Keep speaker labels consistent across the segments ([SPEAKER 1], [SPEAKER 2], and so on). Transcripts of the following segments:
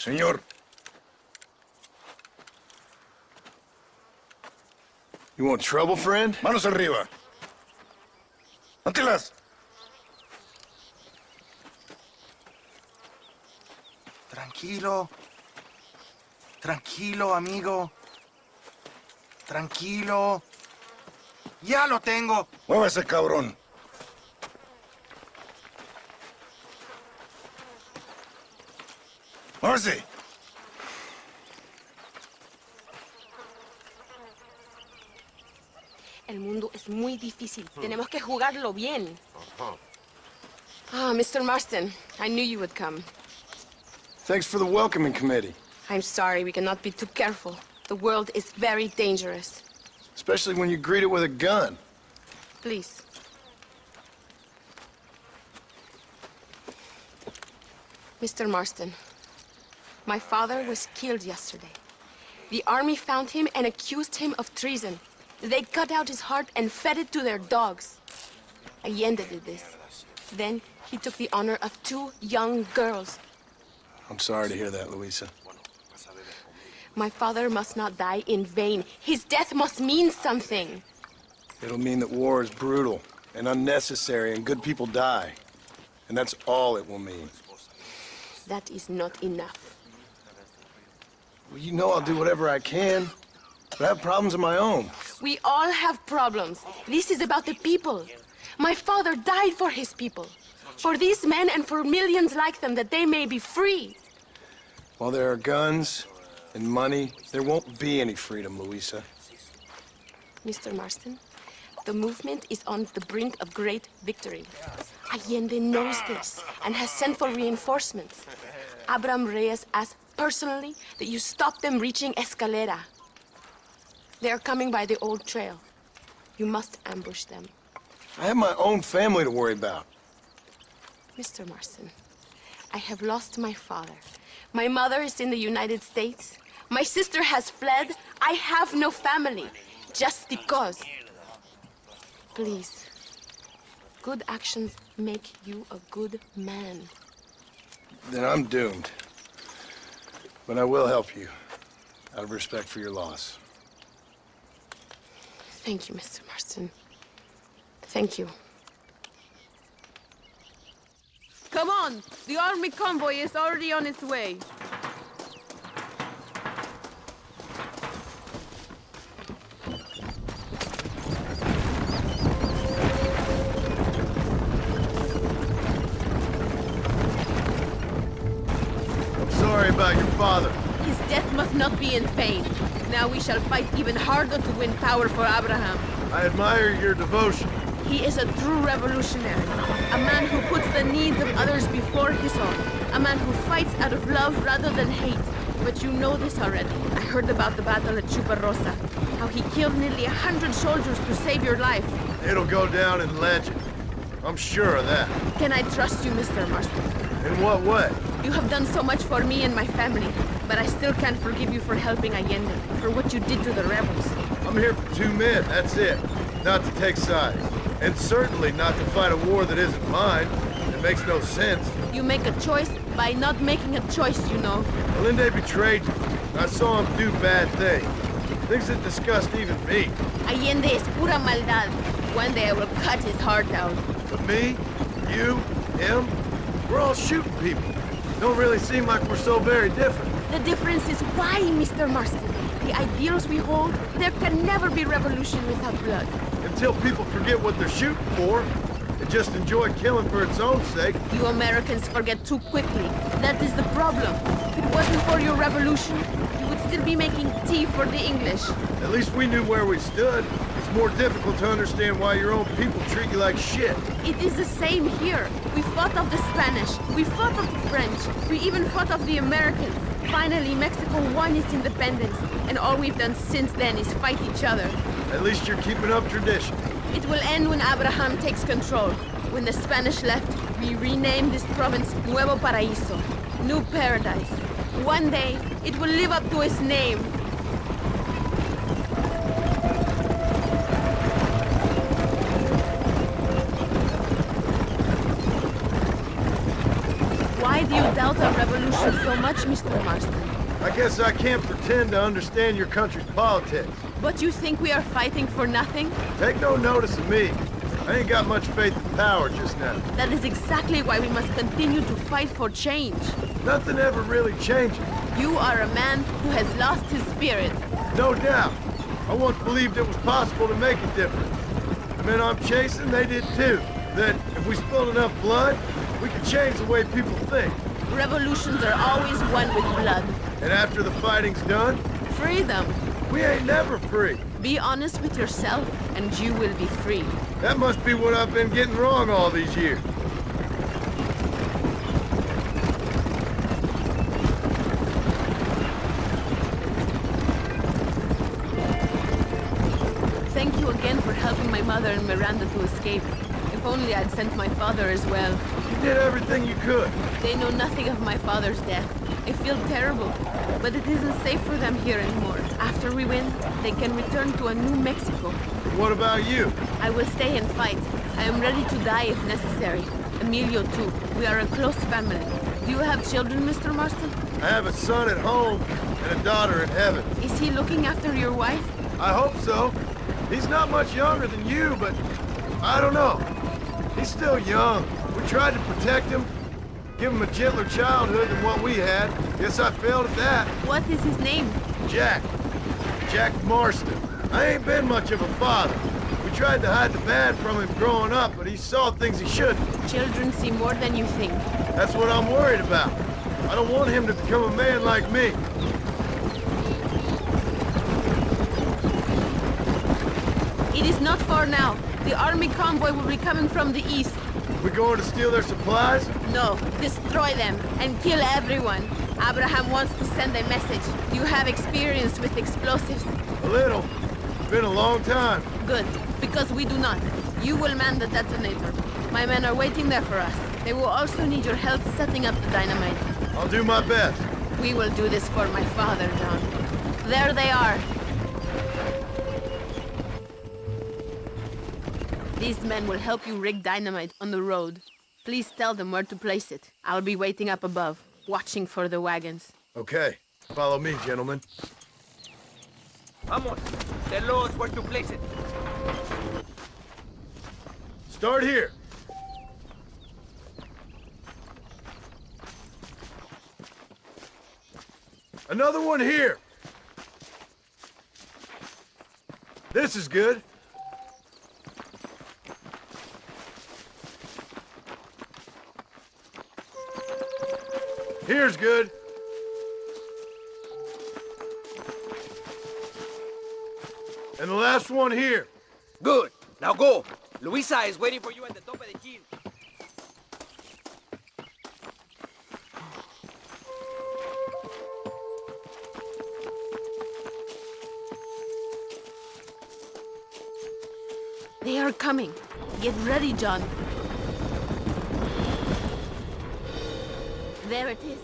[SPEAKER 1] Señor. You want trouble, friend? Manos arriba. Antelas.
[SPEAKER 2] Tranquilo. Tranquilo, amigo. Tranquilo. Ya lo tengo.
[SPEAKER 1] Muévase, cabrón. Muévase.
[SPEAKER 3] El mundo es muy difícil. Tenemos que jugarlo bien. Ah, Mr. Marston, I knew you would come.
[SPEAKER 1] Thanks for the welcoming committee.
[SPEAKER 3] I'm sorry, we cannot be too careful. The world is very dangerous.
[SPEAKER 1] Especially when you greet it with a gun.
[SPEAKER 3] Please. Mr. Marston, my father was killed yesterday. The army found him and accused him of treason. They cut out his heart and fed it to their dogs. Allende did this. Then he took the honor of 2 young girls.
[SPEAKER 1] I'm sorry to hear that, Luisa.
[SPEAKER 3] My father must not die in vain. His death must mean something.
[SPEAKER 1] It'll mean that war is brutal and unnecessary and good people die. And that's all it will mean.
[SPEAKER 3] That is not enough.
[SPEAKER 1] Well, you know I'll do whatever I can. But I have problems of my own.
[SPEAKER 3] We all have problems. This is about the people. My father died for his people. For these men and for millions like them, that they may be free.
[SPEAKER 1] While there are guns and money, there won't be any freedom, Luisa.
[SPEAKER 3] Mr. Marston, the movement is on the brink of great victory. Allende knows this and has sent for reinforcements. Abraham Reyes asked personally that you stop them reaching Escalera. They are coming by the old trail. You must ambush them.
[SPEAKER 1] I have my own family to worry about.
[SPEAKER 3] Mr. Marston, I have lost my father. My mother is in the United States. My sister has fled. I have no family. Just because. Please. Good actions make you a good man.
[SPEAKER 1] Then I'm doomed. But I will help you, out of respect for your loss.
[SPEAKER 3] Thank you, Mr. Marston. Thank you.
[SPEAKER 4] Come on! The army convoy is already on its way.
[SPEAKER 1] I'm sorry about your father.
[SPEAKER 4] His death must not be in vain. Now we shall fight even harder to win power for Abraham.
[SPEAKER 1] I admire your devotion.
[SPEAKER 4] He is a true revolutionary. A man who puts the needs of others before his own. A man who fights out of love rather than hate. But you know this already. I heard about the battle at Chuparosa. How he killed nearly 100 soldiers to save your life.
[SPEAKER 1] It'll go down in legend. I'm sure of that.
[SPEAKER 4] Can I trust you, Mr. Marston?
[SPEAKER 1] In what way?
[SPEAKER 4] You have done so much for me and my family, but I still can't forgive you for helping Allende, for what you did to the rebels.
[SPEAKER 1] I'm here for 2 men, that's it. Not to take sides. And certainly not to fight a war that isn't mine. It makes no sense.
[SPEAKER 4] You make a choice by not making a choice, you know.
[SPEAKER 1] Allende betrayed you. I saw him do bad things. Things that disgust even me.
[SPEAKER 4] Allende es pura maldad. One day I will cut his heart out.
[SPEAKER 1] But me, you, him, we're all shooting people. Don't really seem like we're so very different.
[SPEAKER 4] The difference is why, Mr. Marston. The ideals we hold, there can never be revolution without blood.
[SPEAKER 1] Until people forget what they're shooting for, and just enjoy killing for its own sake.
[SPEAKER 4] You Americans forget too quickly. That is the problem. If it wasn't for your revolution, you would still be making tea for the English.
[SPEAKER 1] At least we knew where we stood. It's more difficult to understand why your own people treat you like shit.
[SPEAKER 4] It is the same here. We fought off the Spanish. We fought off the French. We even fought off the Americans. Finally, Mexico won its independence, and all we've done since then is fight each other.
[SPEAKER 1] At least you're keeping up tradition.
[SPEAKER 4] It will end when Abraham takes control. When the Spanish left, we renamed this province Nuevo Paraíso, New Paradise. One day, it will live up to its name. Why do you doubt our revolution so much, Mr. Marston?
[SPEAKER 1] I guess I can't pretend to understand your country's politics.
[SPEAKER 4] But you think we are fighting for nothing?
[SPEAKER 1] Take no notice of me. I ain't got much faith in power just now.
[SPEAKER 4] That is exactly why we must continue to fight for change.
[SPEAKER 1] Nothing ever really changes.
[SPEAKER 4] You are a man who has lost his spirit.
[SPEAKER 1] No doubt. I once believed it was possible to make a difference. The men I'm chasing, they did too. That if we spilled enough blood, we could change the way people think.
[SPEAKER 4] Revolutions are always won with blood.
[SPEAKER 1] And after the fighting's done,
[SPEAKER 4] Freedom.
[SPEAKER 1] we ain't never free.
[SPEAKER 4] Be honest with yourself, and you will be free.
[SPEAKER 1] That must be what I've been getting wrong all these years.
[SPEAKER 4] Thank you again for helping my mother and Miranda to escape. If only I'd sent my father as well.
[SPEAKER 1] You did everything you could.
[SPEAKER 4] They know nothing of my father's death. I feel terrible, but it isn't safe for them here anymore. After we win, they can return to a New Mexico.
[SPEAKER 1] What about you?
[SPEAKER 4] I will stay and fight. I am ready to die if necessary. Emilio too. We are a close family. Do you have children, Mr. Marston?
[SPEAKER 1] I have a son at home and a daughter in heaven.
[SPEAKER 4] Is he looking after your wife?
[SPEAKER 1] I hope so. He's not much younger than you, but I don't know. He's still young. We tried to protect him, give him a gentler childhood than what we had. Guess I failed at that.
[SPEAKER 4] What is his name?
[SPEAKER 1] Jack. Jack Marston. I ain't been much of a father. We tried to hide the bad from him growing up, but he saw things he shouldn't.
[SPEAKER 4] Children see more than you think.
[SPEAKER 1] That's what I'm worried about. I don't want him to become a man like me.
[SPEAKER 4] It is not far now. The army convoy will be coming from the east.
[SPEAKER 1] We going to steal their supplies?
[SPEAKER 4] No, destroy them and kill everyone. Abraham wants to send a message. Do you have experience with explosives?
[SPEAKER 1] A little. It's been a long time.
[SPEAKER 4] Good, because we do not. You will man the detonator. My men are waiting there for us. They will also need your help setting up the dynamite.
[SPEAKER 1] I'll do my best.
[SPEAKER 4] We will do this for my father, John. There they are. These men will help you rig dynamite on the road. Please tell them where to place it. I'll be waiting up above, watching for the wagons.
[SPEAKER 1] Okay. Follow me, gentlemen.
[SPEAKER 5] Vamos. Tell us where to place it.
[SPEAKER 1] Start here. Another one here. This is good. Here's good. And the last one here.
[SPEAKER 5] Good. Now go. Luisa is waiting for you at the top of the hill.
[SPEAKER 4] They are coming. Get ready, John. There it is.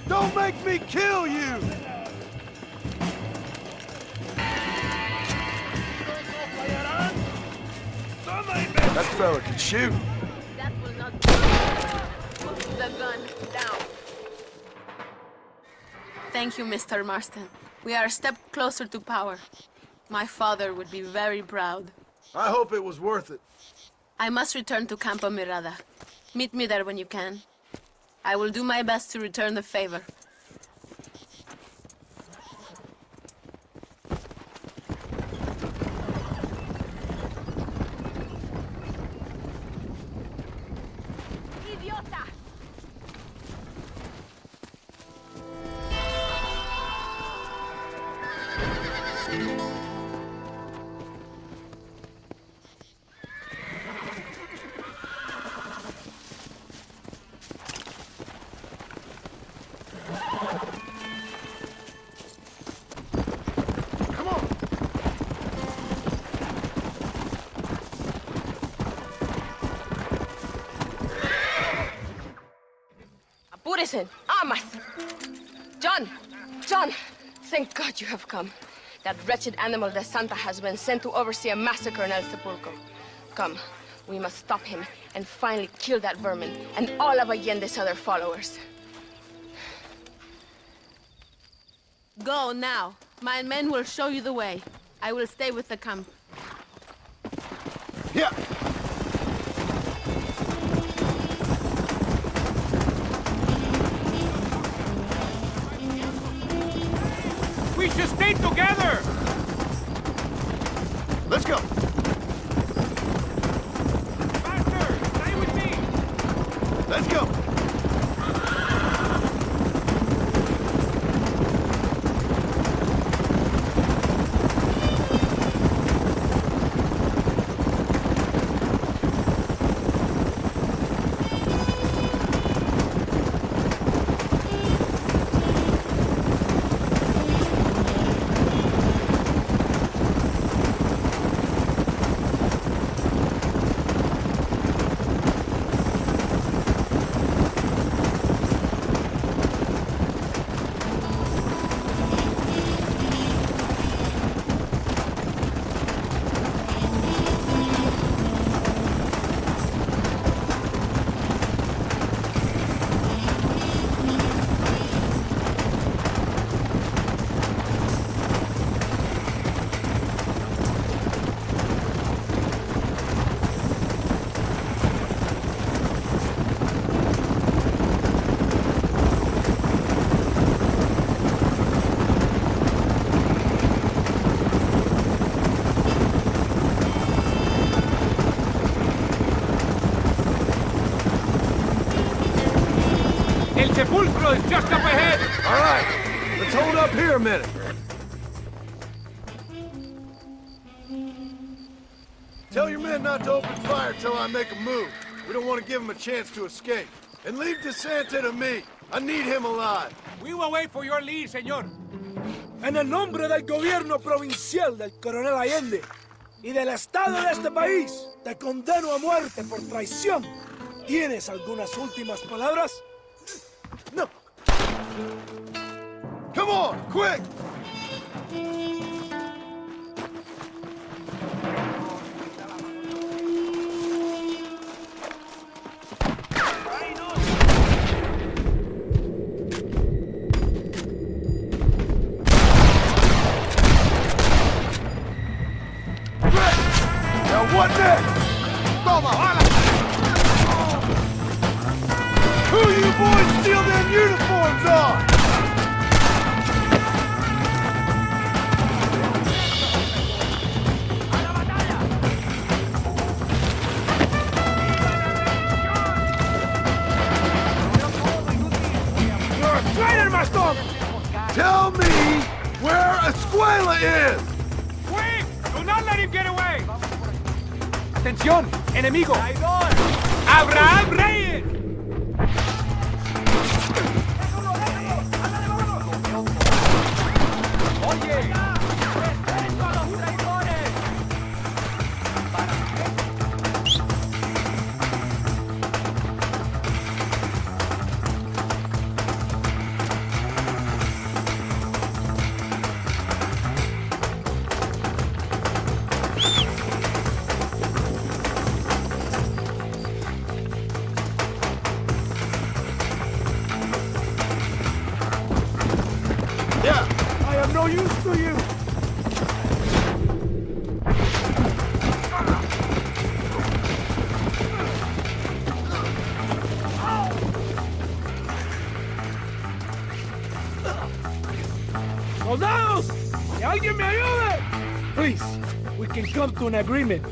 [SPEAKER 1] Don't make me kill you! That fella can shoot.
[SPEAKER 4] That will not Thank you, Mr. Marston. We are a step closer to power. My father would be very proud.
[SPEAKER 1] I hope it was worth it.
[SPEAKER 4] I must return to Campo Mirada. Meet me there when you can. I will do my best to return the favor.
[SPEAKER 3] Idiota!
[SPEAKER 1] Come on!
[SPEAKER 3] Apúrese! Armas! John! John! Thank God you have come. That wretched animal de Santa has been sent to oversee a massacre in El Sepulcro. Come, we must stop him and finally kill that vermin and all of Allende's other followers.
[SPEAKER 4] Go now. My men will show you the way. I will stay with the camp.
[SPEAKER 1] Yeah!
[SPEAKER 5] We should stay together!
[SPEAKER 1] Let's go!
[SPEAKER 5] Master, stay with me!
[SPEAKER 1] Let's go!
[SPEAKER 5] El Sepulcro is just up ahead!
[SPEAKER 1] All right, let's hold up here a minute. Tell your men not to open fire till I make a move. We don't want to give them a chance to escape. And leave DeSanta to me. I need him alive.
[SPEAKER 5] We will wait for your lead, señor.
[SPEAKER 6] En el nombre del gobierno provincial del coronel Allende y del Estado de este país, te condeno a muerte por traición. ¿Tienes algunas últimas palabras?
[SPEAKER 1] No. Come on, quick! Now what next? Toma, hala! Who you boys steal them uniforms on? You're a traitor, Maston! Tell me where Escuela is!
[SPEAKER 5] Quick! Do not let him get away! Atención! Enemigo! ¡Abraham Reyes!
[SPEAKER 6] no use to you. ¡Soldados! ¡Que alguien me ayude! Please, we can come to an agreement.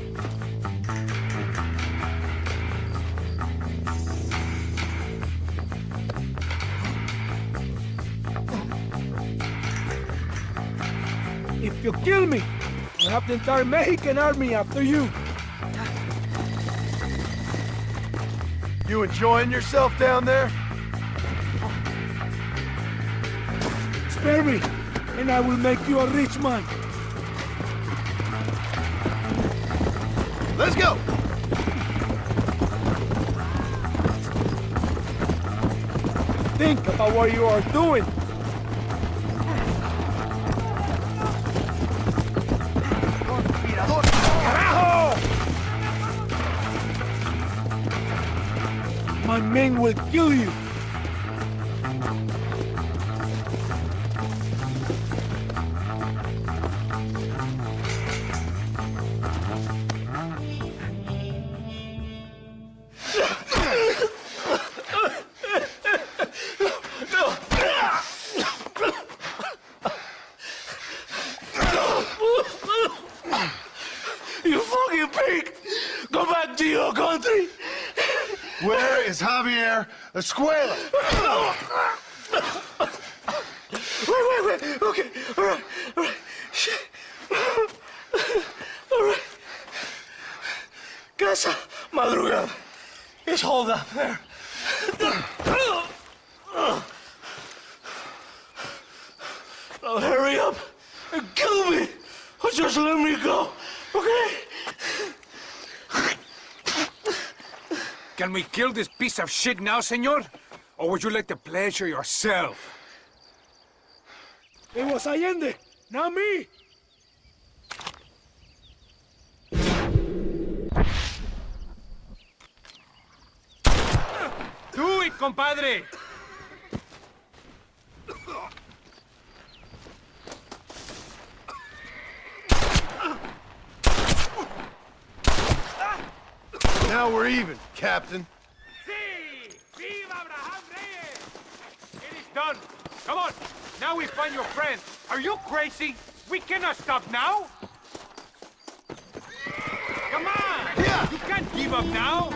[SPEAKER 6] If you kill me, we'll have the entire Mexican army after you.
[SPEAKER 1] You enjoying yourself down there?
[SPEAKER 6] Spare me, and I will make you a rich man.
[SPEAKER 1] Let's go!
[SPEAKER 6] Think about what you are doing. Carajo! My men will kill you.
[SPEAKER 7] You fucking pig! Go back to your country!
[SPEAKER 1] Where is Javier Escuela?
[SPEAKER 7] Wait. Okay, all right. Shit. All right. Casa Madrugada. It's hold up there. Now hurry up and kill me, or just let me go, okay?
[SPEAKER 5] Can we kill this piece of shit now, senor? Or would you like the pleasure yourself?
[SPEAKER 6] It was Allende, not me.
[SPEAKER 5] Do it, compadre!
[SPEAKER 1] Now we're even, Captain.
[SPEAKER 5] Sí! Viva Abraham Reyes! It is done. Come on, now we find your friend. Are you crazy? We cannot stop now. Come on!
[SPEAKER 1] Yeah.
[SPEAKER 5] You can't give up now.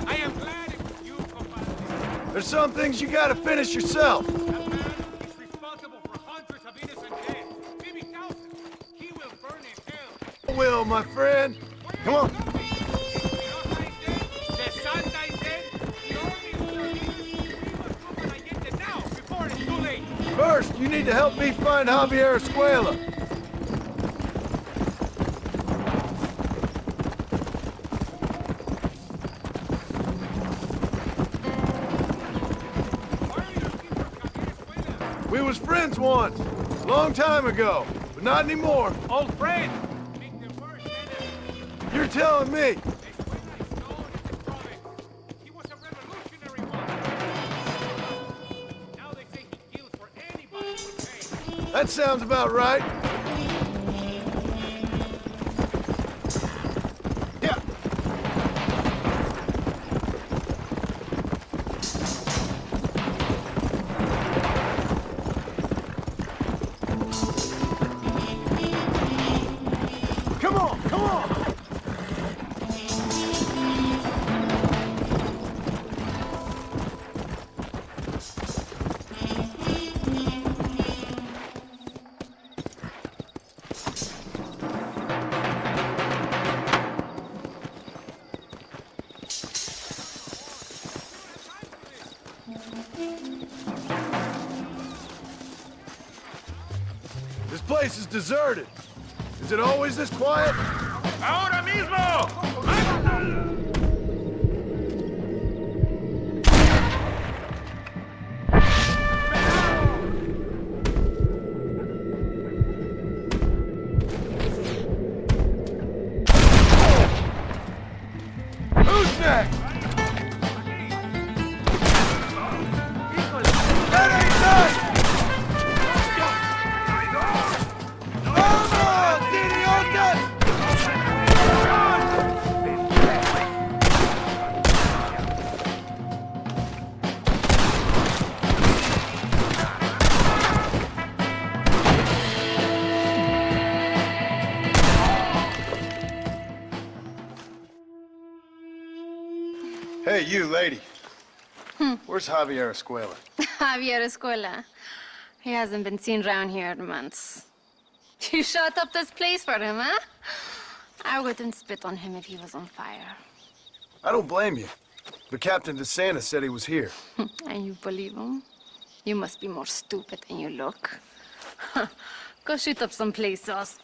[SPEAKER 5] I am glad it was you, compadre.
[SPEAKER 1] There's some things you gotta finish yourself.
[SPEAKER 5] That man is responsible for hundreds of innocent deaths, maybe thousands. He will burn in hell.
[SPEAKER 1] Will, my friend. Come on.
[SPEAKER 5] The Santa is dead. The army is burning. We must open Allende now, before it's too late.
[SPEAKER 1] First, you need to help me find Javier Escuela. We was friends once, long time ago, but not anymore.
[SPEAKER 5] Old friend. Make the worst enemy.
[SPEAKER 1] You're telling me.
[SPEAKER 5] Escuela is known in the province. He was a revolutionary one. Now they say he killed for anybody who would pay.
[SPEAKER 1] That sounds about right. Yeah. Come on, come on! This place is deserted. Is it always this quiet?
[SPEAKER 5] ¡Ahora mismo!
[SPEAKER 1] Who's next? That ain't nice! Hey, you, lady. Where's Javier Escuela?
[SPEAKER 8] Javier Escuela. He hasn't been seen around here in months. You shut up this place for him, huh? I wouldn't spit on him if he was on fire.
[SPEAKER 1] I don't blame you. But Captain DeSantis said he was here.
[SPEAKER 8] And you believe him? You must be more stupid than you look. Go shoot up some play sauce.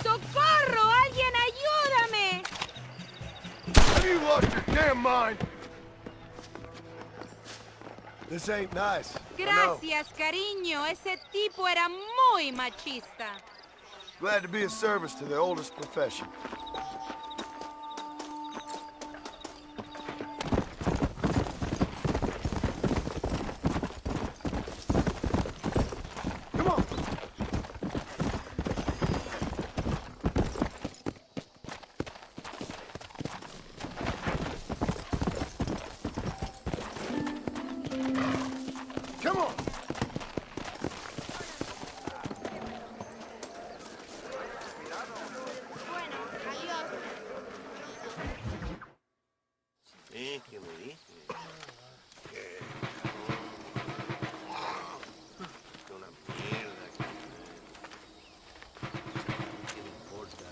[SPEAKER 4] ¡Socorro! ¡Alguien ayúdame!
[SPEAKER 1] Have you lost your damn mind? This ain't nice. I know.
[SPEAKER 9] Gracias, cariño. Ese tipo era muy machista.
[SPEAKER 1] Glad to be of service to the oldest profession. Come on. Come on.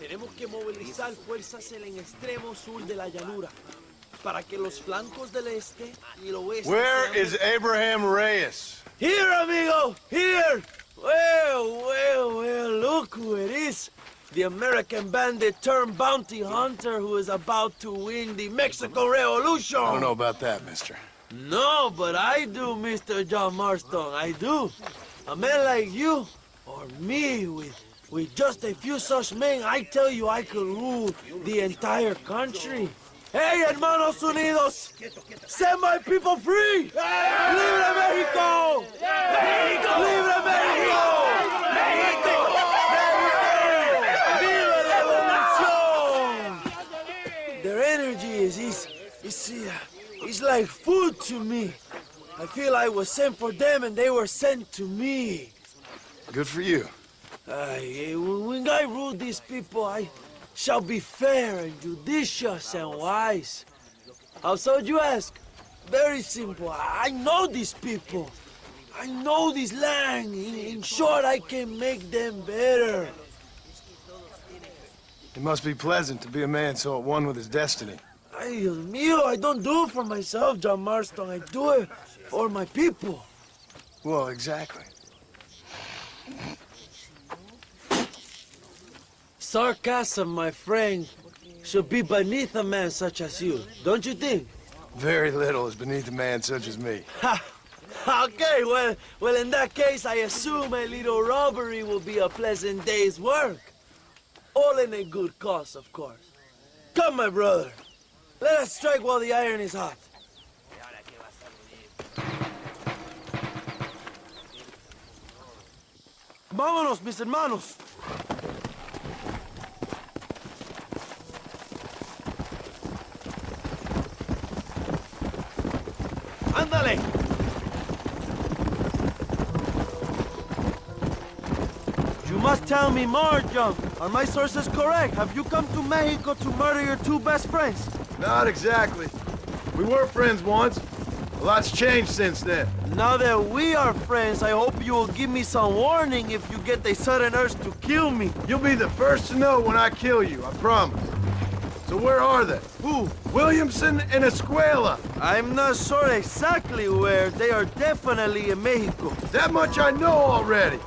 [SPEAKER 7] Tenemos que movilizar fuerzas en el extremo sur de la llanura para que los flancos del este y el oeste.
[SPEAKER 1] Where is Abraham Reyes?
[SPEAKER 7] Here, amigo! Here! Well, look who it is. The American bandit turned bounty hunter who is about to win the Mexican Revolution.
[SPEAKER 1] I don't know about that, mister.
[SPEAKER 7] No, but I do, Mr. John Marston, I do. A man like you, or me, with just a few such men, I tell you I could rule the entire country. Hey, hermanos unidos! Set my people free! ¡Libre México! ¡México! ¡Libre México! ¡México! ¡Viva la revolución! Their energy is like food to me. I feel I was sent for them and they were sent to me.
[SPEAKER 1] Good for you.
[SPEAKER 7] When I rule these people, I shall be fair and judicious and wise. How so, you ask? Very simple. I know these people. I know this land. In short, I can make them better.
[SPEAKER 1] It must be pleasant to be a man so at one with his destiny.
[SPEAKER 7] Ay, Dios mío, I don't do it for myself, John Marston. I do it for my people.
[SPEAKER 1] Well, exactly.
[SPEAKER 7] Sarcasm, my friend, should be beneath a man such as you, don't you think?
[SPEAKER 1] Very little is beneath a man such as me.
[SPEAKER 7] Ha! Okay, well, in that case, I assume a little robbery will be a pleasant day's work. All in a good cause, of course. Come, my brother. Let us strike while the iron is hot. Vámonos, mis hermanos. Ándale. You must tell me more, John. Are my sources correct? Have you come to Mexico to murder your two best friends?
[SPEAKER 1] Not exactly. We were friends once. A lot's changed since then.
[SPEAKER 7] Now that we are friends, I hope you will give me some warning if you get a sudden urge to kill me.
[SPEAKER 1] You'll be the first to know when I kill you, I promise. So where are they?
[SPEAKER 7] Who?
[SPEAKER 1] Williamson and Escuela.
[SPEAKER 7] I'm not sure exactly where. They are definitely in Mexico.
[SPEAKER 1] That much I know already.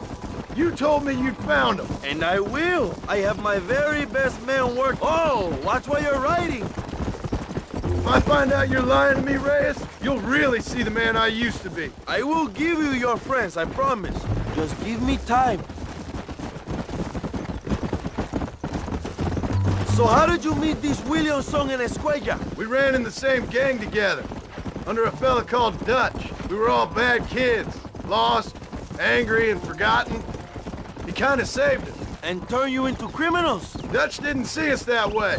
[SPEAKER 1] You told me you'd found them.
[SPEAKER 7] And I will. I have my very best men work. Oh, watch what you're writing.
[SPEAKER 1] If I find out you're lying to me, Reyes, you'll really see the man I used to be.
[SPEAKER 7] I will give you your friends, I promise. Just give me time. So how did you meet these Williamson and Escuella?
[SPEAKER 1] We ran in the same gang together, under a fella called Dutch. We were all bad kids, lost, angry, and forgotten. He kind of saved us.
[SPEAKER 7] And turned you into criminals?
[SPEAKER 1] Dutch didn't see us that way.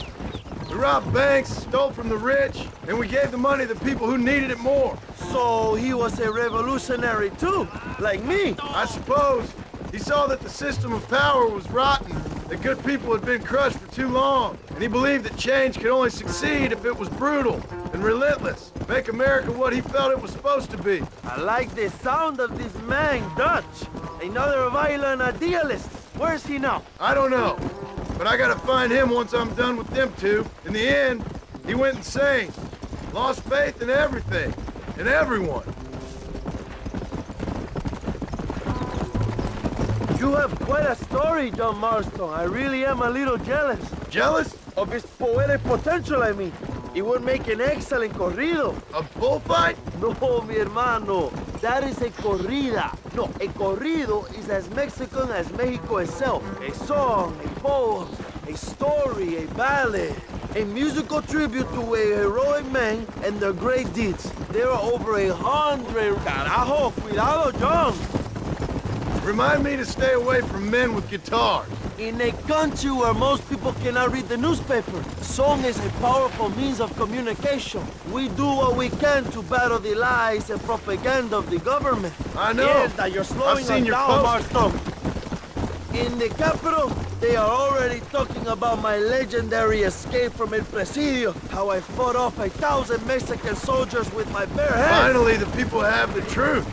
[SPEAKER 1] We robbed banks, stole from the rich, and we gave the money to people who needed it more.
[SPEAKER 7] So he was a revolutionary too, like me.
[SPEAKER 1] I suppose he saw that the system of power was rotten, that good people had been crushed for too long, and he believed that change could only succeed if it was brutal and relentless, make America what he felt it was supposed to be.
[SPEAKER 7] I like the sound of this man, Dutch. Another violent idealist. Where's he now?
[SPEAKER 1] I don't know, but I gotta find him once I'm done with them two. In the end, he went insane, lost faith in everything, and everyone.
[SPEAKER 7] You have quite a story, John Marston. I really am a little jealous.
[SPEAKER 1] Jealous?
[SPEAKER 7] Of his poetic potential, I mean. It would make an excellent corrido.
[SPEAKER 1] A bullfight?
[SPEAKER 7] No, mi hermano. That is a corrida. No, a corrido is as Mexican as Mexico itself. A song, a poem, a story, a ballad. A musical tribute to a heroic man and their great deeds. There are over 100. Carajo, cuidado, John.
[SPEAKER 1] Remind me to stay away from men with guitars.
[SPEAKER 7] In a country where most people cannot read the newspaper, song is a powerful means of communication. We do what we can to battle the lies and propaganda of the government.
[SPEAKER 1] I know.
[SPEAKER 7] Yes, that you're slowing
[SPEAKER 1] I've seen
[SPEAKER 7] us
[SPEAKER 1] your
[SPEAKER 7] down,
[SPEAKER 1] poster.
[SPEAKER 7] Marston. In the capital, they are already talking about my legendary escape from El Presidio, how I fought off 1,000 Mexican soldiers with my bare hands.
[SPEAKER 1] Finally, the people have the truth.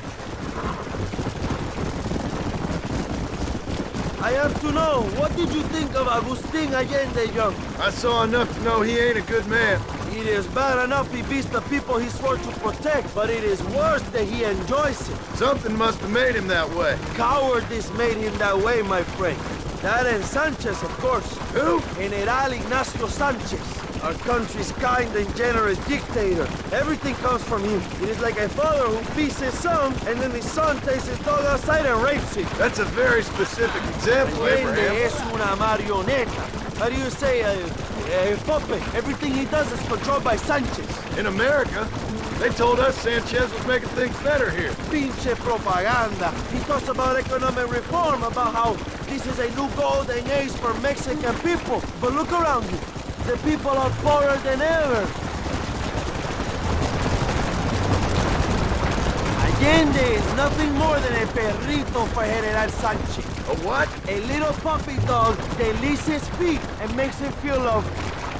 [SPEAKER 7] I have to know, what did you think of Agustin Allende, Young?
[SPEAKER 1] I saw enough to know he ain't a good man.
[SPEAKER 7] It is bad enough he beats the people he swore to protect, but it is worse that he enjoys it.
[SPEAKER 1] Something must have made him that way.
[SPEAKER 7] Cowardice made him that way, my friend. That and Sanchez, of course.
[SPEAKER 1] Who?
[SPEAKER 7] General Ignacio Sanchez, our country's kind and generous dictator. Everything comes from him. It is like a father who beats his son, and then his son takes his dog outside and rapes it.
[SPEAKER 1] That's a very specific example,
[SPEAKER 7] Allende
[SPEAKER 1] Abraham.
[SPEAKER 7] es una marioneta. How do you say, a puppet? Everything he does is controlled by Sanchez.
[SPEAKER 1] In America, they told us Sanchez was making things better here.
[SPEAKER 7] Pinche propaganda. He talks about economic reform, about how this is a new golden age for Mexican people. But look around you. The people are poorer than ever. Allende is nothing more than a perrito for General Sanchez.
[SPEAKER 1] A what?
[SPEAKER 7] A little puppy dog that licks his feet and makes him feel loved.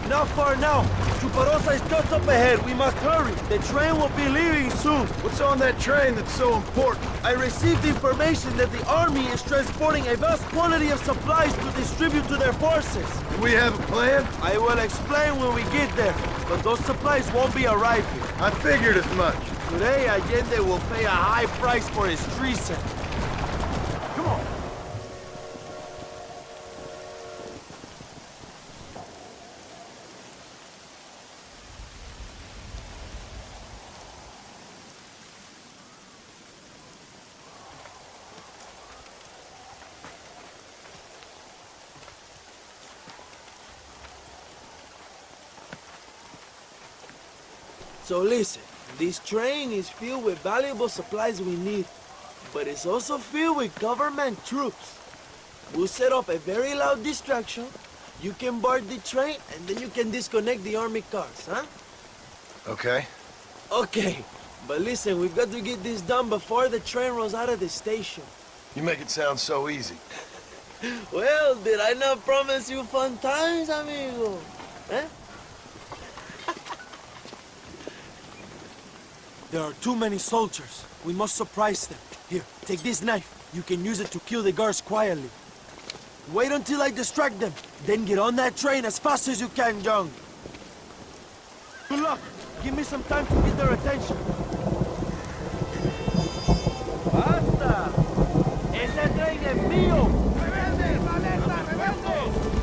[SPEAKER 7] Not far now. Chuparosa is just up ahead. We must hurry. The train will be leaving soon.
[SPEAKER 1] What's on that train that's so important?
[SPEAKER 7] I received information that the army is transporting a vast quantity of supplies to distribute to their forces.
[SPEAKER 1] Do we have a plan?
[SPEAKER 7] I will explain when we get there, but those supplies won't be arriving.
[SPEAKER 1] I figured as much.
[SPEAKER 7] Today, Allende will pay a high price for his treason. Come on. So listen, this train is filled with valuable supplies we need, but it's also filled with government troops. We'll set up a very loud distraction. You can board the train, and then you can disconnect the army cars, huh?
[SPEAKER 1] Okay.
[SPEAKER 7] Okay, but listen, we've got to get this done before the train rolls out of the station.
[SPEAKER 1] You make it sound so easy.
[SPEAKER 7] Well, did I not promise you fun times, amigo? Eh? There are too many soldiers. We must surprise them. Here, take this knife. You can use it to kill the guards quietly. Wait until I distract them. Then get on that train as fast as you can, John. Good luck. Give me some time to get their attention. ¡Basta! ¡Ese tren es mío! ¡Rebeldes, maleta, rebeldes!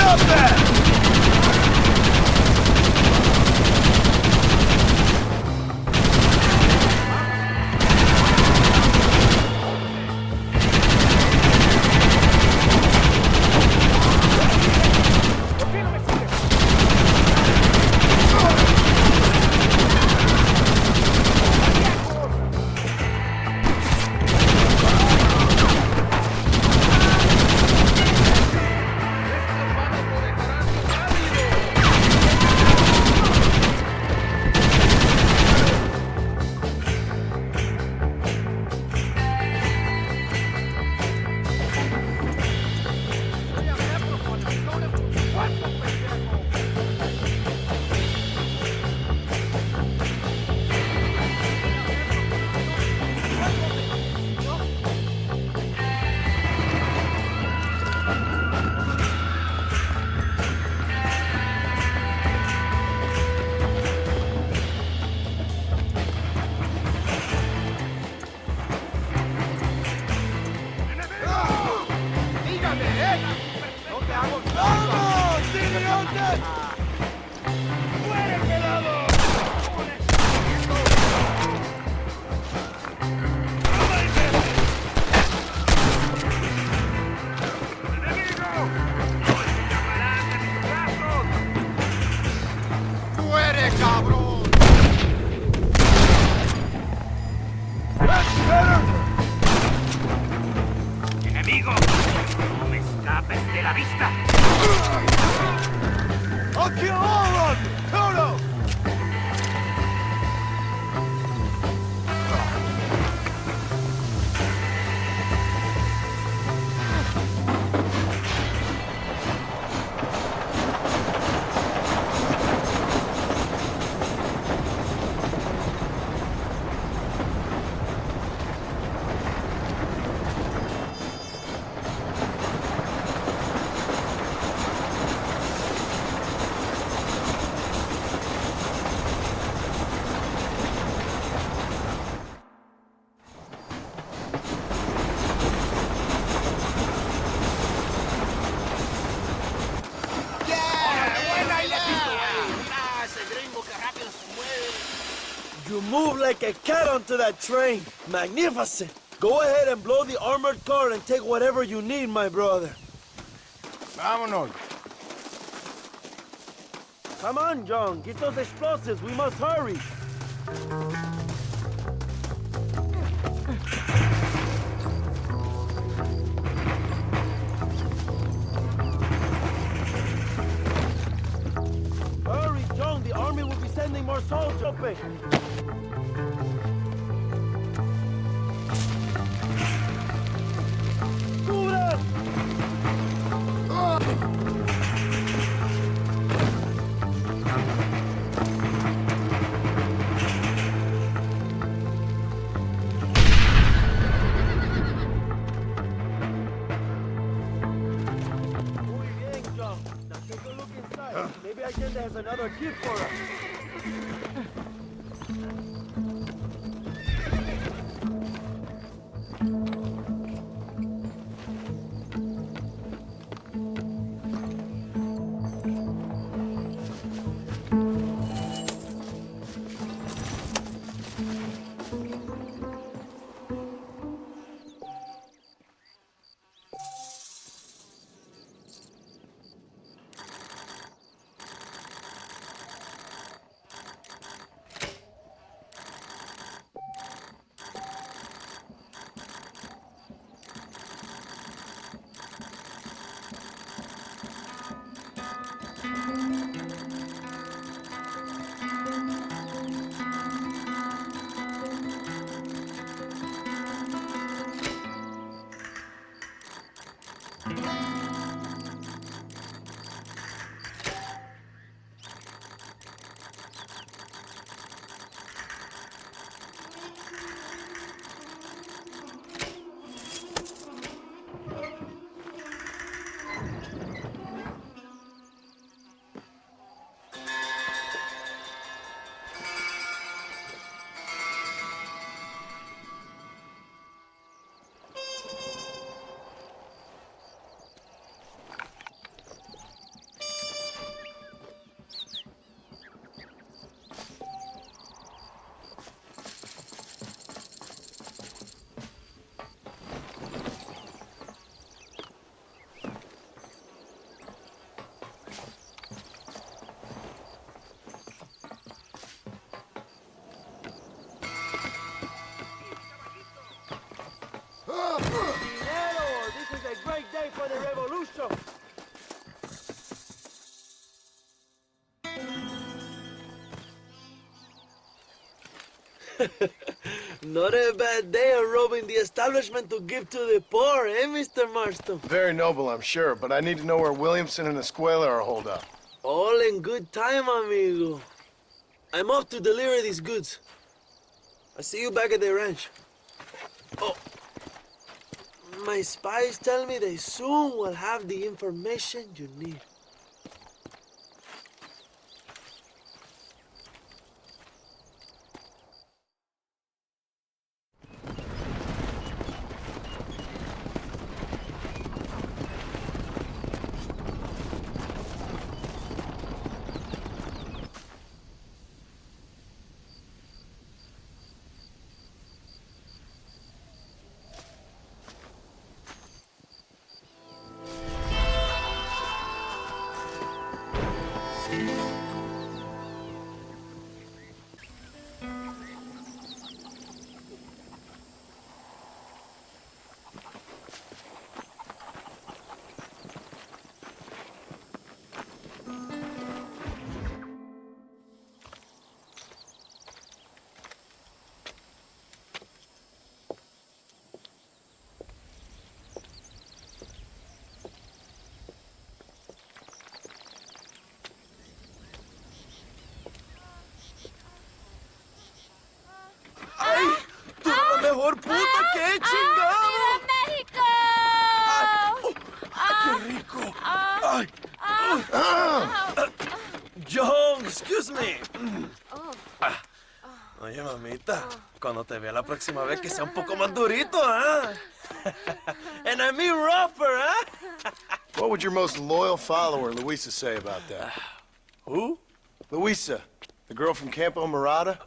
[SPEAKER 1] Stop that!
[SPEAKER 5] Enemigo, no me escapes de la vista.
[SPEAKER 1] I'll kill all of you! Toto!
[SPEAKER 7] You move like a cat onto that train. Magnificent. Go ahead and blow the armored car and take whatever you need, my brother.
[SPEAKER 2] Vámonos.
[SPEAKER 7] Come on, John. Get those explosives. We must hurry. Hurry, John. The army will be sending more soldiers. Open. Maybe Allende has another gift for us. Not a bad day of robbing the establishment to give to the poor, eh, Mr. Marston?
[SPEAKER 1] Very noble, I'm sure, but I need to know where Williamson and Escuela are holed up.
[SPEAKER 7] All in good time, amigo. I'm off to deliver these goods. I'll see you back at the ranch. Oh, my spies tell me they soon will have the information you need.
[SPEAKER 4] mejor puta que he chingado.
[SPEAKER 9] ¡México!
[SPEAKER 4] ¡Qué rico! Ay. John, excuse me. Oye, mamita, cuando te vea la próxima vez que sea un poco más durito, ¿ah? And I mean rougher, ¿ah?
[SPEAKER 1] What would your most loyal follower, Luisa, say about that?
[SPEAKER 4] Who?
[SPEAKER 1] Luisa, the girl from Campo Murata?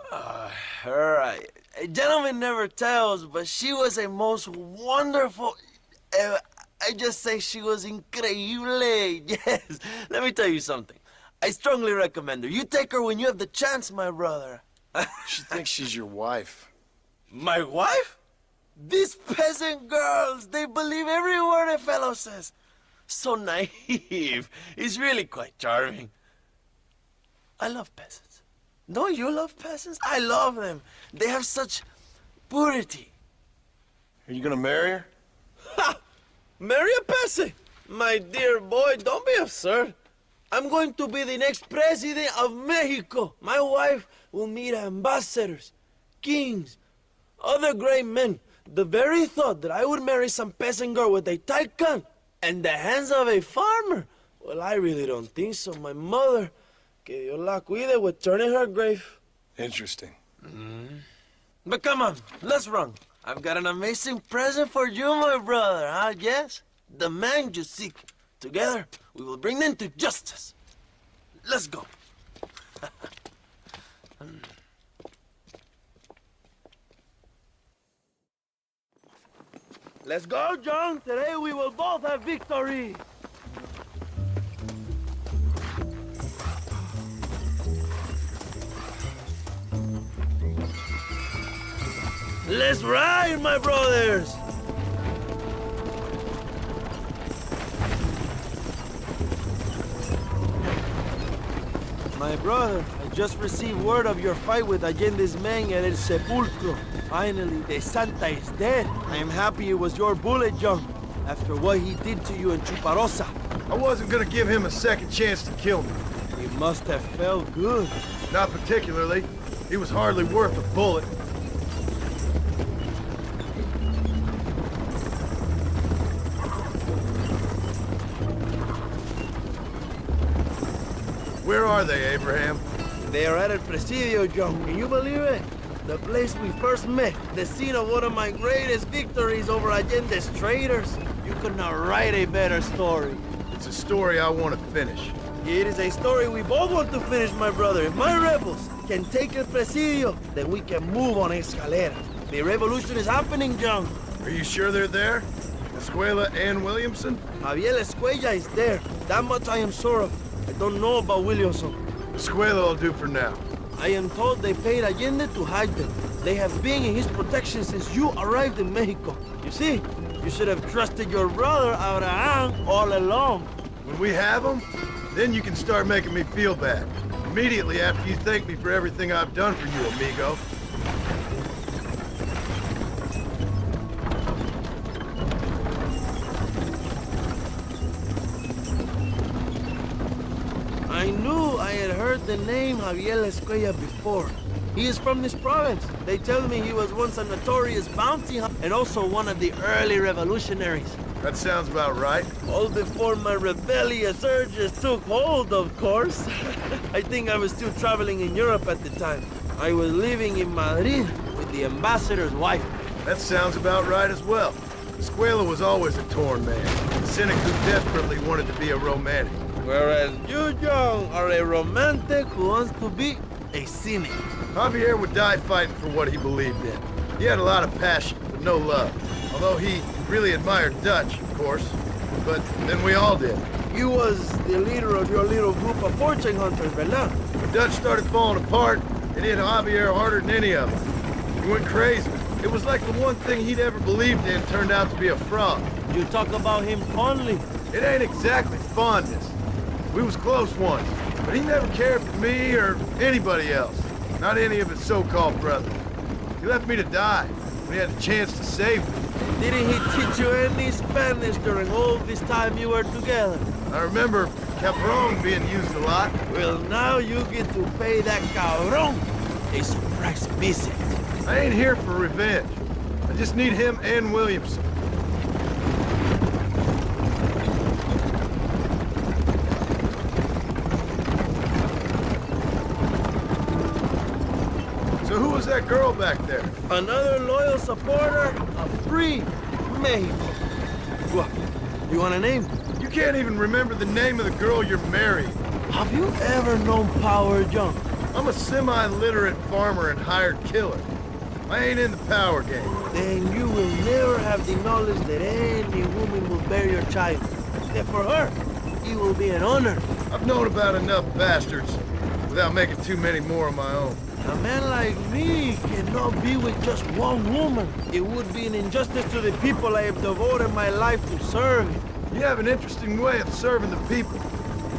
[SPEAKER 4] Her, a gentleman never tells, but she was a most wonderful... I just say she was increíble. Yes. Let me tell you something. I strongly recommend her. You take her when you have the chance, my brother.
[SPEAKER 1] She thinks she's your wife.
[SPEAKER 4] My wife? These peasant girls, they believe every word a fellow says. So naive. It's really quite charming. I love peasants. Don't you love peasants? I love them. They have such purity.
[SPEAKER 1] Are you gonna marry her?
[SPEAKER 4] Ha! Marry a peasant? My dear boy, don't be absurd. I'm going to be the next president of Mexico. My wife will meet ambassadors, kings, other great men. The very thought that I would marry some peasant girl with a tight gun and the hands of a farmer, well, I really don't think so. My mother, que Dios la cuide, would turn in her grave.
[SPEAKER 1] Interesting.
[SPEAKER 4] But come on, let's run. I've got an amazing present for you, my brother, huh? Yes? The man you seek. Together, we will bring them to justice. Let's go. Let's go, John. Today we will both have victory. Let's ride, my brothers. My brother, I just received word of your fight with Allende's men at El Sepulcro. Finally, the Santa is dead. I am happy it was your bullet, John, after what he did to you in Chuparosa.
[SPEAKER 1] I wasn't gonna give him a second chance to kill me.
[SPEAKER 4] It must have felt good.
[SPEAKER 1] Not particularly. He was hardly worth a bullet. Where are they, Abraham?
[SPEAKER 4] They are at El Presidio, John. Can you believe it? The place we first met, the scene of one of my greatest victories over Allende's traitors. You could not write a better story.
[SPEAKER 1] It's a story I want to finish.
[SPEAKER 4] It is a story we both want to finish, my brother. If my rebels can take El Presidio, then we can move on Escalera. The revolution is happening, John.
[SPEAKER 1] Are you sure they're there? Escuela and Williamson?
[SPEAKER 4] Javier Escuella is there. That much I am sure of. I don't know about Williamson.
[SPEAKER 1] Escuela will do for now.
[SPEAKER 4] I am told they paid Allende to hide them. They have been in his protection since you arrived in Mexico. You see, you should have trusted your brother, Abraham, all along.
[SPEAKER 1] When we have them, then you can start making me feel bad. Immediately after you thank me for everything I've done for you, amigo.
[SPEAKER 7] heard the name Javier Escuella before. He is from this province. They tell me he was once a notorious bounty hunter and also one of the early revolutionaries.
[SPEAKER 1] That sounds about right.
[SPEAKER 7] All before my rebellious urges took hold, of course. I think I was still traveling in Europe at the time. I was living in Madrid with the ambassador's wife.
[SPEAKER 1] That sounds about right as well. Escuela was always a torn man, a cynic who desperately wanted to be a romantic.
[SPEAKER 7] Whereas you, John, are a romantic who wants to be a cynic.
[SPEAKER 1] Javier would die fighting for what he believed in. He had a lot of passion, but no love. Although he really admired Dutch, of course. But then we all did.
[SPEAKER 7] You was the leader of your little group of fortune hunters, ¿verdad?
[SPEAKER 1] When Dutch started falling apart, it hit Javier harder than any of them. He went crazy. It was like the one thing he'd ever believed in turned out to be a fraud.
[SPEAKER 7] You talk about him fondly.
[SPEAKER 1] It ain't exactly fondness. We was close once, but he never cared for me or anybody else. Not any of his so-called brothers. He left me to die when he had the chance to save me.
[SPEAKER 7] Didn't he teach you any Spanish during all this time you were together?
[SPEAKER 1] I remember Capron being used a lot.
[SPEAKER 7] Well, now you get to pay that cabron a surprise visit.
[SPEAKER 1] I ain't here for revenge. I just need him and Williamson. So who was that girl back there?
[SPEAKER 7] Another loyal supporter of free Mexico. What? You want a name?
[SPEAKER 1] You can't even remember the name of the girl you're marrying.
[SPEAKER 7] Have you ever known power, John?
[SPEAKER 1] I'm a semi-literate farmer and hired killer. I ain't in the power game.
[SPEAKER 7] Then you will never have the knowledge that any woman will bear your child. That for her, it will be an honor.
[SPEAKER 1] I've known about enough bastards without making too many more of my own.
[SPEAKER 7] A man like me cannot be with just one woman. It would be an injustice to the people I have devoted my life to serve.
[SPEAKER 1] You have an interesting way of serving the people.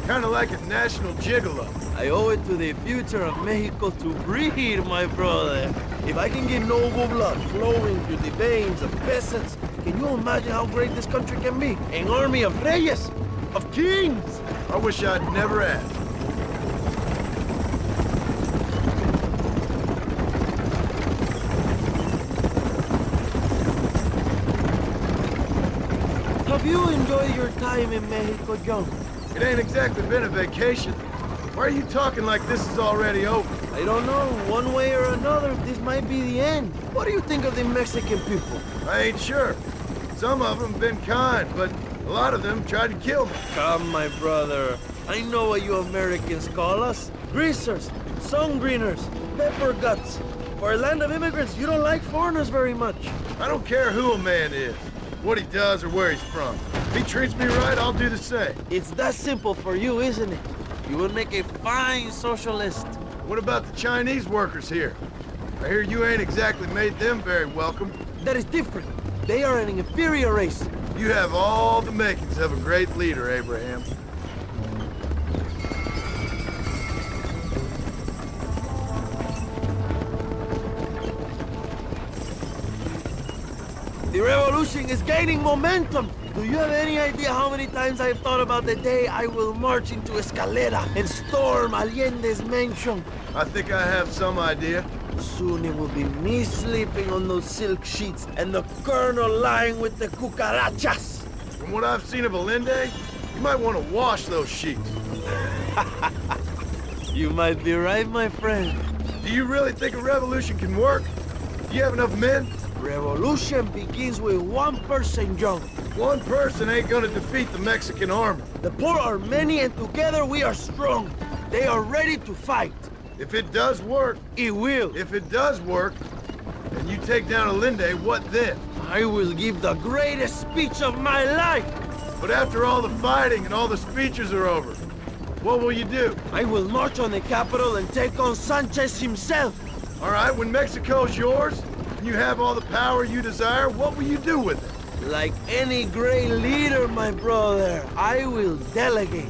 [SPEAKER 1] Kind of like a national gigolo.
[SPEAKER 7] I owe it to the future of Mexico to breed, my brother. If I can get noble blood flowing through the veins of peasants, can you imagine how great this country can be? An army of reyes, of kings.
[SPEAKER 1] I wish I'd never asked.
[SPEAKER 7] Have you enjoyed your time in Mexico, John?
[SPEAKER 1] It ain't exactly been a vacation. Why are you talking like this is already over?
[SPEAKER 7] I don't know. One way or another, this might be the end. What do you think of the Mexican people?
[SPEAKER 1] I ain't sure. Some of them been kind, but a lot of them tried to kill me.
[SPEAKER 7] Come, my brother. I know what you Americans call us. Greasers, sun-greeners, pepper guts. For a land of immigrants, you don't like foreigners very much.
[SPEAKER 1] I don't care who a man is, what he does or where he's from. If he treats me right, I'll do the same.
[SPEAKER 7] It's that simple for you, isn't it? You would make a fine socialist.
[SPEAKER 1] What about the Chinese workers here? I hear you ain't exactly made them very welcome.
[SPEAKER 7] That is different. They are an inferior race.
[SPEAKER 1] You have all the makings of a great leader, Abraham.
[SPEAKER 7] The revolution is gaining momentum. Do you have any idea how many times I've thought about the day I will march into Escalera and storm Allende's mansion?
[SPEAKER 1] I think I have some idea.
[SPEAKER 7] Soon it will be me sleeping on those silk sheets and the colonel lying with the cucarachas.
[SPEAKER 1] From what I've seen of Allende, you might want to wash those sheets.
[SPEAKER 7] You might be right, my friend.
[SPEAKER 1] Do you really think a revolution can work? Do you have enough men?
[SPEAKER 7] Revolution begins with one person, John.
[SPEAKER 1] One person ain't gonna defeat the Mexican army.
[SPEAKER 7] The poor are many and together we are strong. They are ready to fight.
[SPEAKER 1] If it does work,
[SPEAKER 7] It will.
[SPEAKER 1] if it does work, and you take down Allende, what then?
[SPEAKER 7] I will give the greatest speech of my life.
[SPEAKER 1] But after all the fighting and all the speeches are over, what will you do?
[SPEAKER 7] I will march on the capital and take on Sanchez himself.
[SPEAKER 1] All right, when Mexico's yours, and you have all the power you desire, what will you do with it?
[SPEAKER 7] Like any great leader, my brother, I will delegate.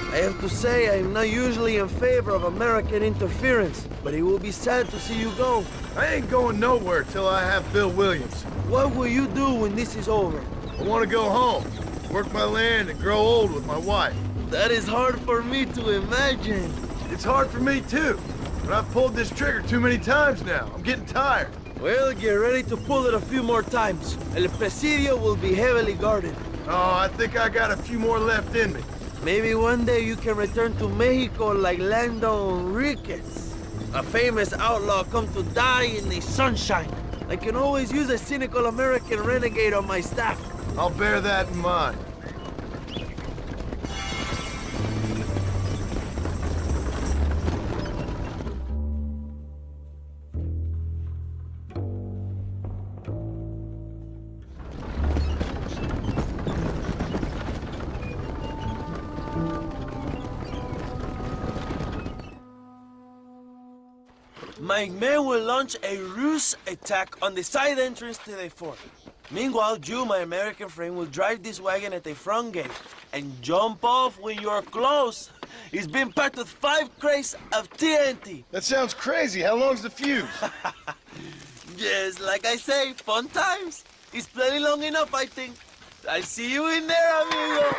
[SPEAKER 7] I have to say I'm not usually in favor of American interference, but it will be sad to see you go.
[SPEAKER 1] I ain't going nowhere till I have Bill Williams.
[SPEAKER 7] What will you do when this is over?
[SPEAKER 1] I want to go home, work my land, and grow old with my wife.
[SPEAKER 7] That is hard for me to imagine.
[SPEAKER 1] It's hard for me too, but I've pulled this trigger too many times now. I'm getting tired.
[SPEAKER 7] Well, get ready to pull it a few more times. El Presidio will be heavily guarded.
[SPEAKER 1] Oh, I think I got a few more left in me.
[SPEAKER 7] Maybe one day you can return to Mexico like Lando Enriquez. A famous outlaw come to die in the sunshine. I can always use a cynical American renegade on my staff.
[SPEAKER 1] I'll bear that in mind.
[SPEAKER 7] My men will launch a ruse attack on the side entrance to the fort. Meanwhile, you, my American friend, will drive this wagon at the front gate and jump off when you're close. It's been packed with 5 crates of TNT.
[SPEAKER 1] That sounds crazy. How long's the fuse?
[SPEAKER 7] Yes, like I say, fun times. It's plenty long enough, I think. I'll see you in there, amigo.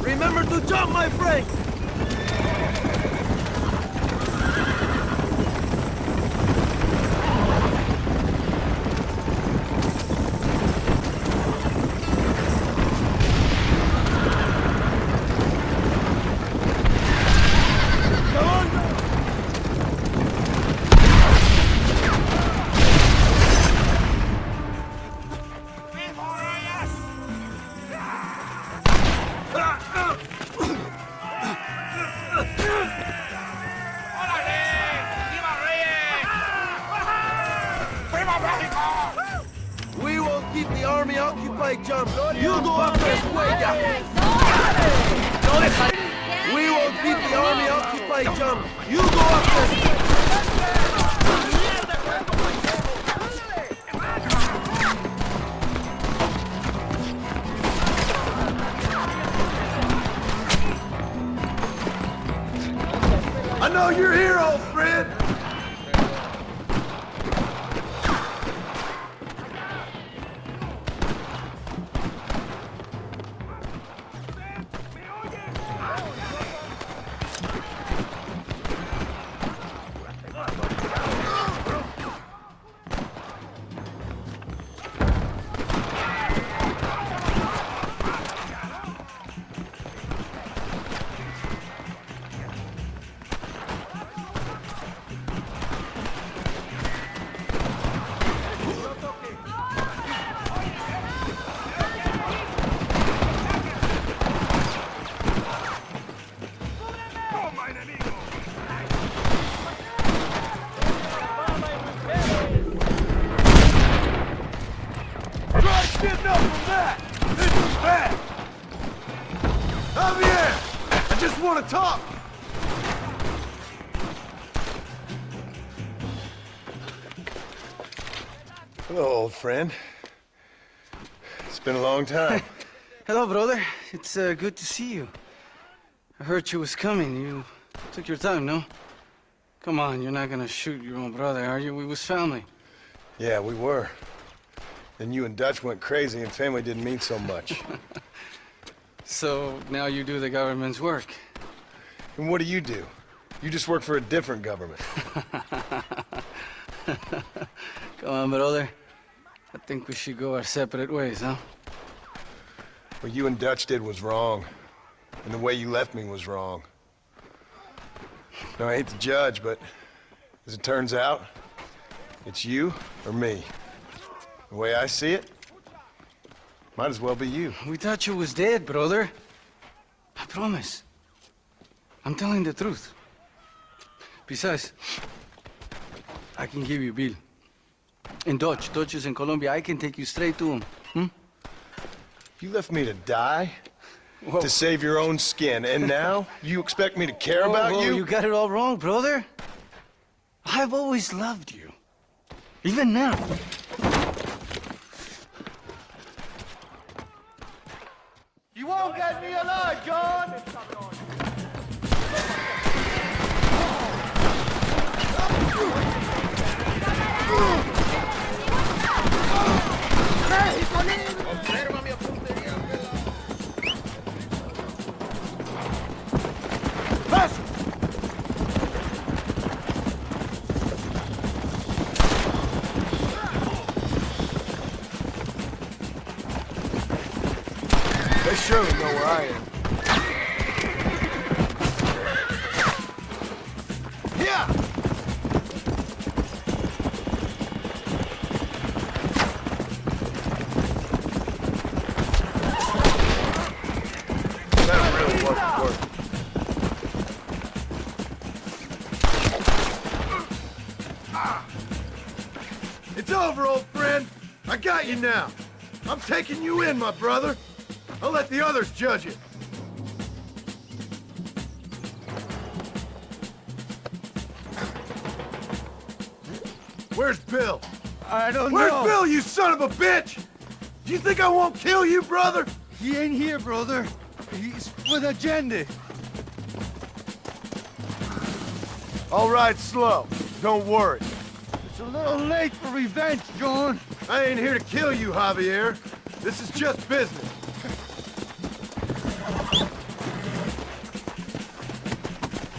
[SPEAKER 7] Remember to jump, my friend. We will keep the army occupied, jump. You go after Escuella. We will keep the army occupied, jump. You go after
[SPEAKER 1] I know you're here, old friend. Getting up from that! This is bad! Javier! I just want to talk! Hello, old friend. It's been a long time.
[SPEAKER 10] Hello, brother. It's good to see you. I heard you was coming. You took your time, no? Come on, you're not gonna shoot your own brother, are you? We was family.
[SPEAKER 1] Yeah, we were. Then you and Dutch went crazy and family didn't mean so much.
[SPEAKER 10] So now you do the government's work.
[SPEAKER 1] And what do? You just work for a different government.
[SPEAKER 10] Come on, brother. I think we should go our separate ways, huh?
[SPEAKER 1] What you and Dutch did was wrong. And the way you left me was wrong. Now, I hate to judge, but as it turns out, it's you or me. The way I see it, might as well be you.
[SPEAKER 10] We thought you was dead, brother. I promise. I'm telling the truth. Besides, I can give you Bill. And Dutch is in Colombia. I can take you straight to him.
[SPEAKER 1] You left me to die?
[SPEAKER 10] Whoa.
[SPEAKER 1] To save your own skin, and now you expect me to care about
[SPEAKER 10] Whoa,
[SPEAKER 1] you?
[SPEAKER 10] You got it all wrong, brother. I've always loved you. Even now.
[SPEAKER 1] You won't get me alive, John! over, old friend. I got you now. I'm taking you in, my brother. I'll let the others judge it. Where's Bill?
[SPEAKER 10] I don't
[SPEAKER 1] Where's
[SPEAKER 10] know.
[SPEAKER 1] Bill, you son of a bitch? Do you think I won't kill you, brother?
[SPEAKER 10] He ain't here, brother. He's with Allende.
[SPEAKER 1] All right, slow. Don't worry.
[SPEAKER 10] It's a little late for revenge, John.
[SPEAKER 1] I ain't here to kill you, Javier. This is just business.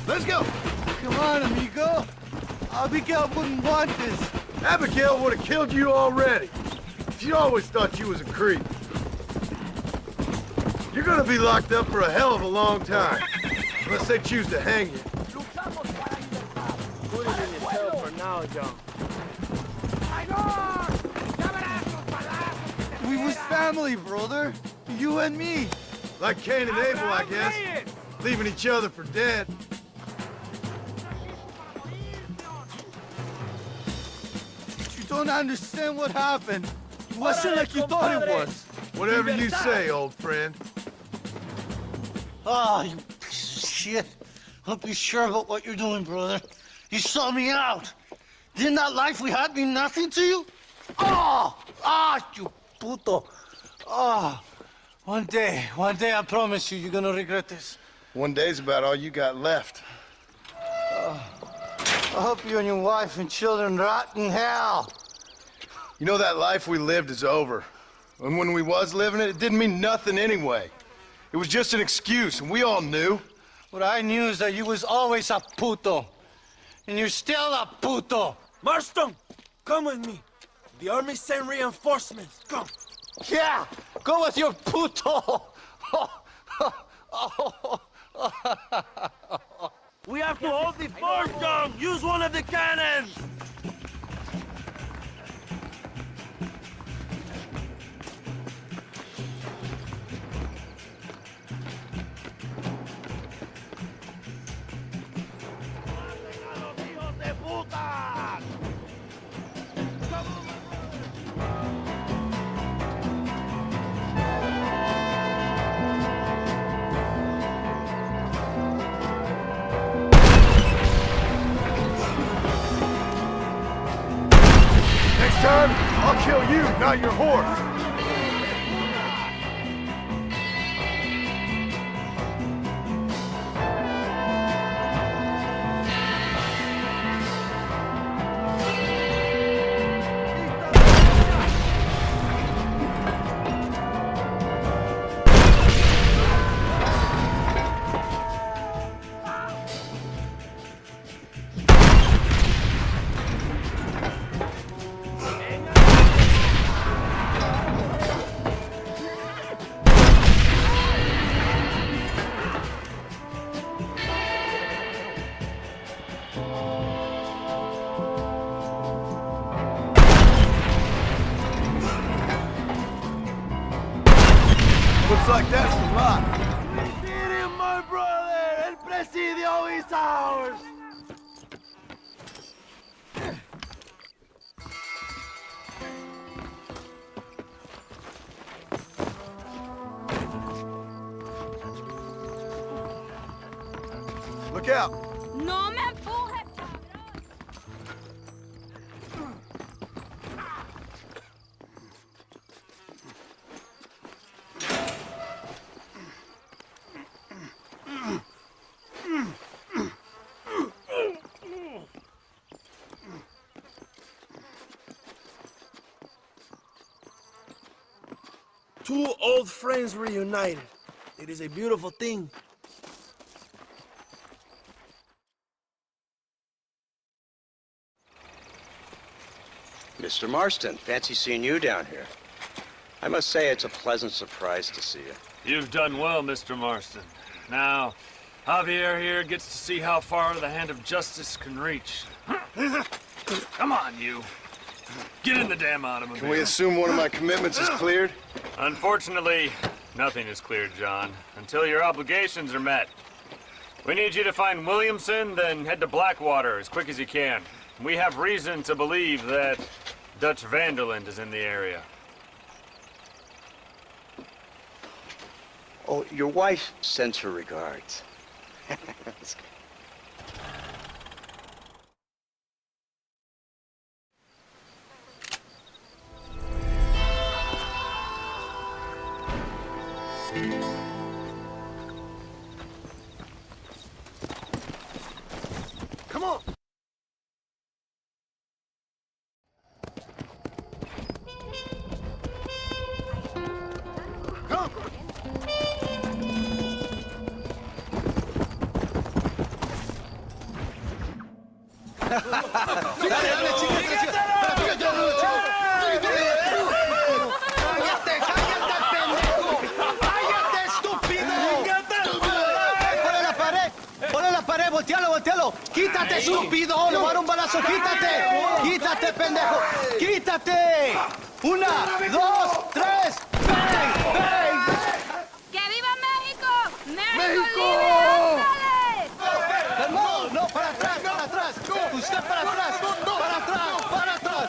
[SPEAKER 1] Let's go.
[SPEAKER 10] Come on, amigo. Abigail wouldn't want this.
[SPEAKER 1] Abigail would have killed you already. She always thought you was a creep. You're gonna be locked up for a hell of a long time. Unless they choose to hang you.
[SPEAKER 7] Put it in your tail for now, John.
[SPEAKER 10] We was family, brother. You and me.
[SPEAKER 1] Like Cain and Abel, I guess. Leaving each other for dead.
[SPEAKER 10] You don't understand what happened. It wasn't like you thought it was.
[SPEAKER 1] Whatever you say, old friend.
[SPEAKER 11] Ah, you piece of shit. Don't be sure about what you're doing, brother. You saw me out. Didn't that life we had mean nothing to you? You puto. One day, I promise you, you're gonna regret this.
[SPEAKER 1] One day's about all you got left.
[SPEAKER 11] I hope you and your wife and children rot in hell.
[SPEAKER 1] You know that life we lived is over. And when we was living it, it didn't mean nothing anyway. It was just an excuse, and we all knew.
[SPEAKER 11] What I knew is that you was always a puto. And you're still a puto.
[SPEAKER 7] Marston, come with me. The army sent reinforcements. Come.
[SPEAKER 11] Yeah, go with your puto.
[SPEAKER 7] We have to hold the fort, John. Use one of the cannons.
[SPEAKER 1] Next time, I'll kill you, not your horse. Looks like that's a lot.
[SPEAKER 7] Get him, my brother. El Presidio is ours.
[SPEAKER 1] Look out.
[SPEAKER 9] No me empujes, cabrón.
[SPEAKER 7] Two old friends reunited. It is a beautiful thing.
[SPEAKER 12] Mr. Marston, fancy seeing you down here. I must say it's a pleasant surprise to see you.
[SPEAKER 13] You've done well, Mr. Marston. Now, Javier here gets to see how far the hand of justice can reach. Come on, you. Get in the damn automobile.
[SPEAKER 1] Can we assume one of my commitments is cleared?
[SPEAKER 13] Unfortunately, nothing is cleared, John, until your obligations are met. We need you to find Williamson, then head to Blackwater as quick as you can. We have reason to believe that Dutch Vanderland is in the area.
[SPEAKER 12] Oh, your wife sends her regards.
[SPEAKER 1] Come on! Come!
[SPEAKER 11] ¡Voltealo! ¡Quítate, estúpido! ¡Le voy a dar un balazo! ¡Quítate! ¡Quítate, pendejo! ¡Quítate! ¡Una, dos, tres! ¡Bang! ¡Bang!
[SPEAKER 9] ¡Que viva México!
[SPEAKER 1] ¡México!
[SPEAKER 9] ¡Libre!
[SPEAKER 11] No, para atrás! ¡Usted para atrás! ¡Para atrás!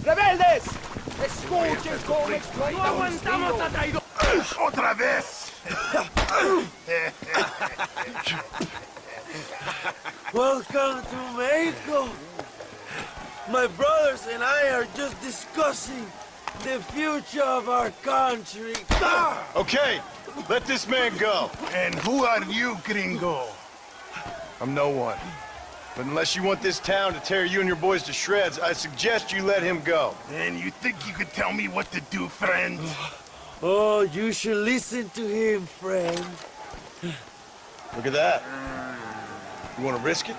[SPEAKER 6] ¡Rebeldes! ¡Escuchen, cómics! ¡No aguantamos a traidor!
[SPEAKER 2] ¡Otra vez!
[SPEAKER 7] Welcome to Mexico. My brothers and I are just discussing the future of our country.
[SPEAKER 1] Okay, let this man go.
[SPEAKER 2] And who are you, gringo?
[SPEAKER 1] I'm no one. But unless you want this town to tear you and your boys to shreds, I suggest you let him go.
[SPEAKER 2] And you think you could tell me what to do, friend?
[SPEAKER 7] Oh, you should listen to him, friend.
[SPEAKER 1] Look at that. You want to risk it?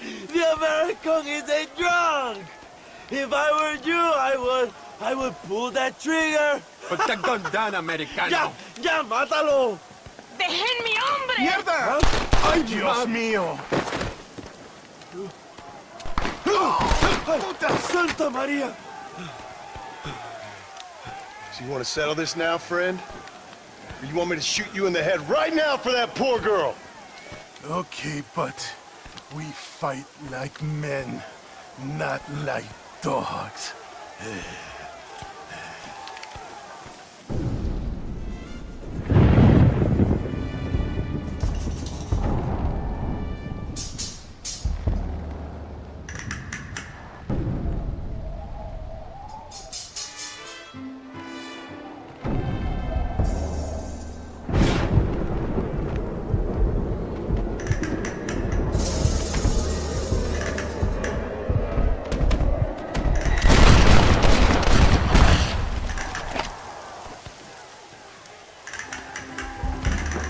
[SPEAKER 7] The American is a drunk. If I were you, I would pull that trigger.
[SPEAKER 5] Put the gun down, Americano.
[SPEAKER 7] Ya, mátalo.
[SPEAKER 9] ¡Dejen mi hombre!
[SPEAKER 2] ¡Mierda! ¡Ay, Dios mío!
[SPEAKER 7] Puta Santa María.
[SPEAKER 1] So you want to settle this now, friend? Or you want me to shoot you in the head right now for that poor girl?
[SPEAKER 2] Okay, but we fight like men, not like dogs.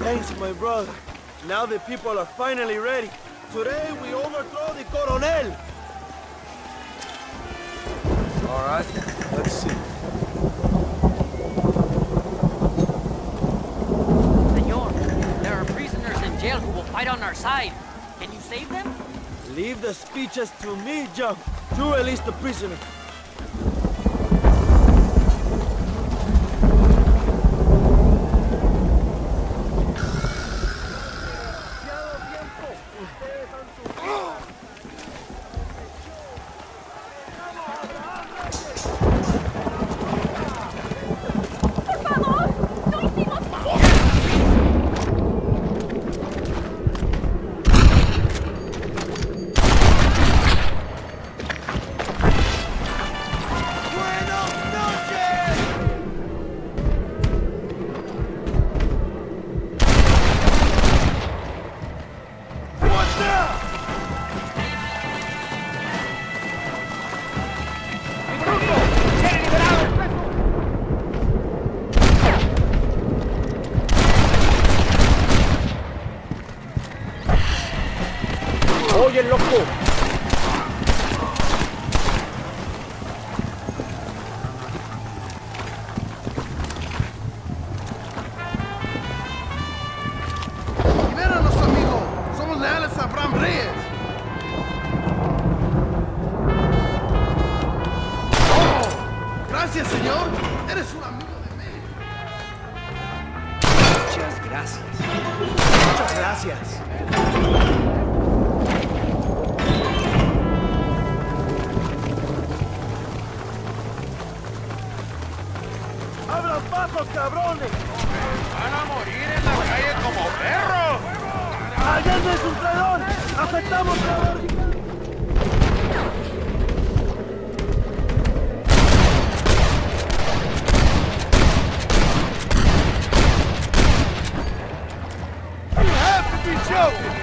[SPEAKER 7] Thanks, my brother. Now the people are finally ready. Today we overthrow the Coronel.
[SPEAKER 1] All right, let's see.
[SPEAKER 14] Senor, there are prisoners in jail who will fight on our side. Can you save them?
[SPEAKER 7] Leave the speeches to me, John. You release the prisoner.
[SPEAKER 6] ¡Oye, loco!
[SPEAKER 1] ¡Libéranos, amigo! ¡Somos leales a Abraham Reyes! ¡Oh! ¡Gracias, señor! ¡Eres un amigo de México!
[SPEAKER 7] Gracias. ¡Abran pasos, cabrones!
[SPEAKER 5] ¡Van a morir en la calle como perros!
[SPEAKER 7] ¡Allende es un traidor! ¡Aceptamos la orden!
[SPEAKER 1] You have to be joking!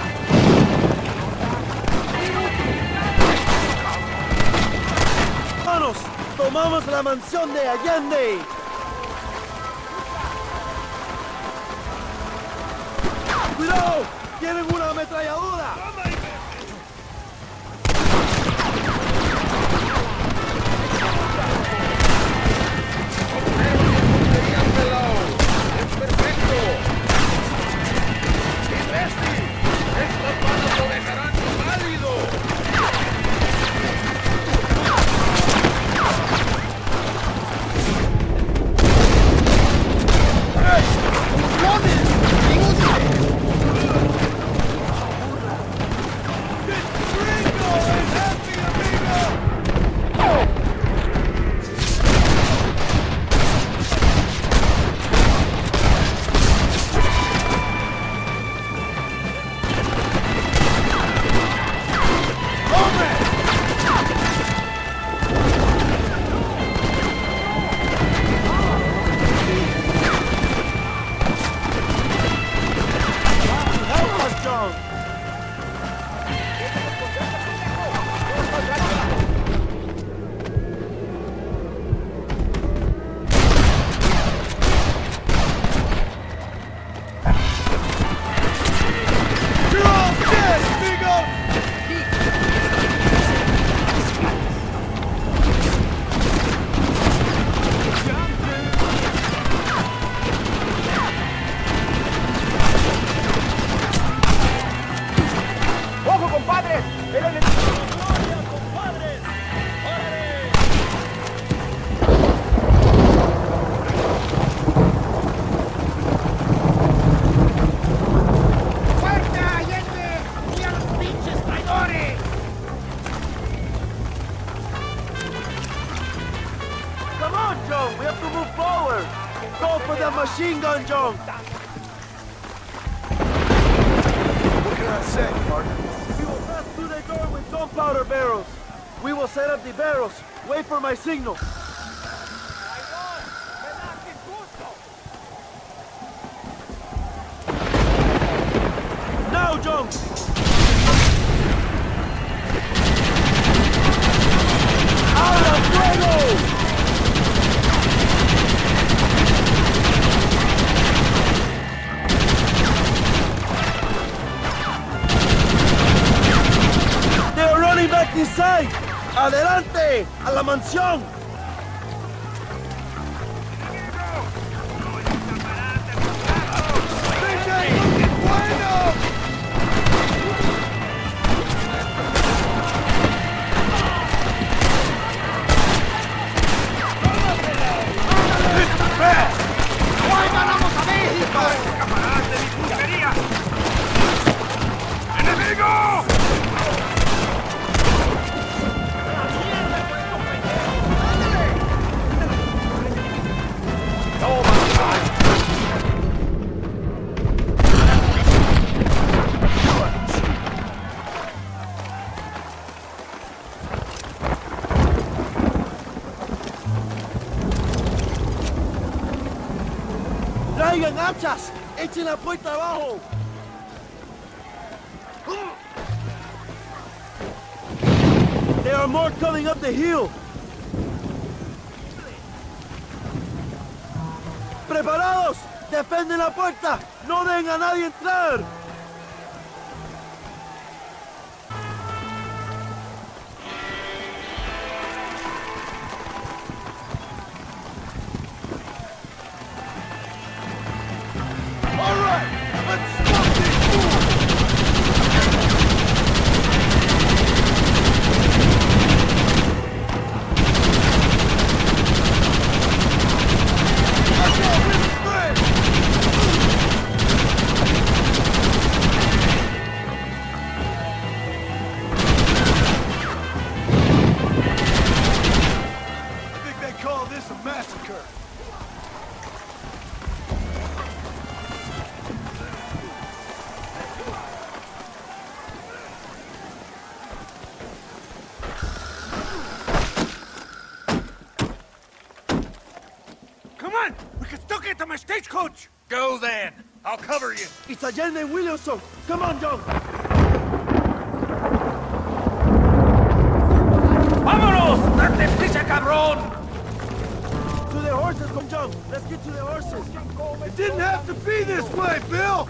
[SPEAKER 7] ¡Hermanos! ¡Tomamos la mansión de Allende! ¡Cuidado! ¡Tienen una ametralladora!
[SPEAKER 5] ¡Es perfecto! ¡Imbécil! ¡Estas balas lo dejarán inválido!
[SPEAKER 7] Machine gun, John!
[SPEAKER 1] What can I say, partner?
[SPEAKER 7] We will pass through the door with gunpowder barrels. We will set up the barrels. Wait for my signal. Now, John! ¡Abra fuego! Back inside! ¡Adelante! ¡A la mansión!
[SPEAKER 5] ¡Hoy ganamos a México! ¡Camaradas de mi puntería! ¡Enemigo!
[SPEAKER 7] ¡Traigan hachas! ¡Echen la puerta abajo! There are more coming up the hill! ¡Preparados! ¡Defienden la puerta! ¡No dejen a nadie entrar!
[SPEAKER 5] stagecoach! Go then. I'll cover you.
[SPEAKER 7] It's Allende and Williamson. Come on, John.
[SPEAKER 5] ¡Vámonos! ¡Date prisa, cabrón!
[SPEAKER 7] To the horses, come, John. Let's get to the horses.
[SPEAKER 1] It didn't have to be this way, Bill!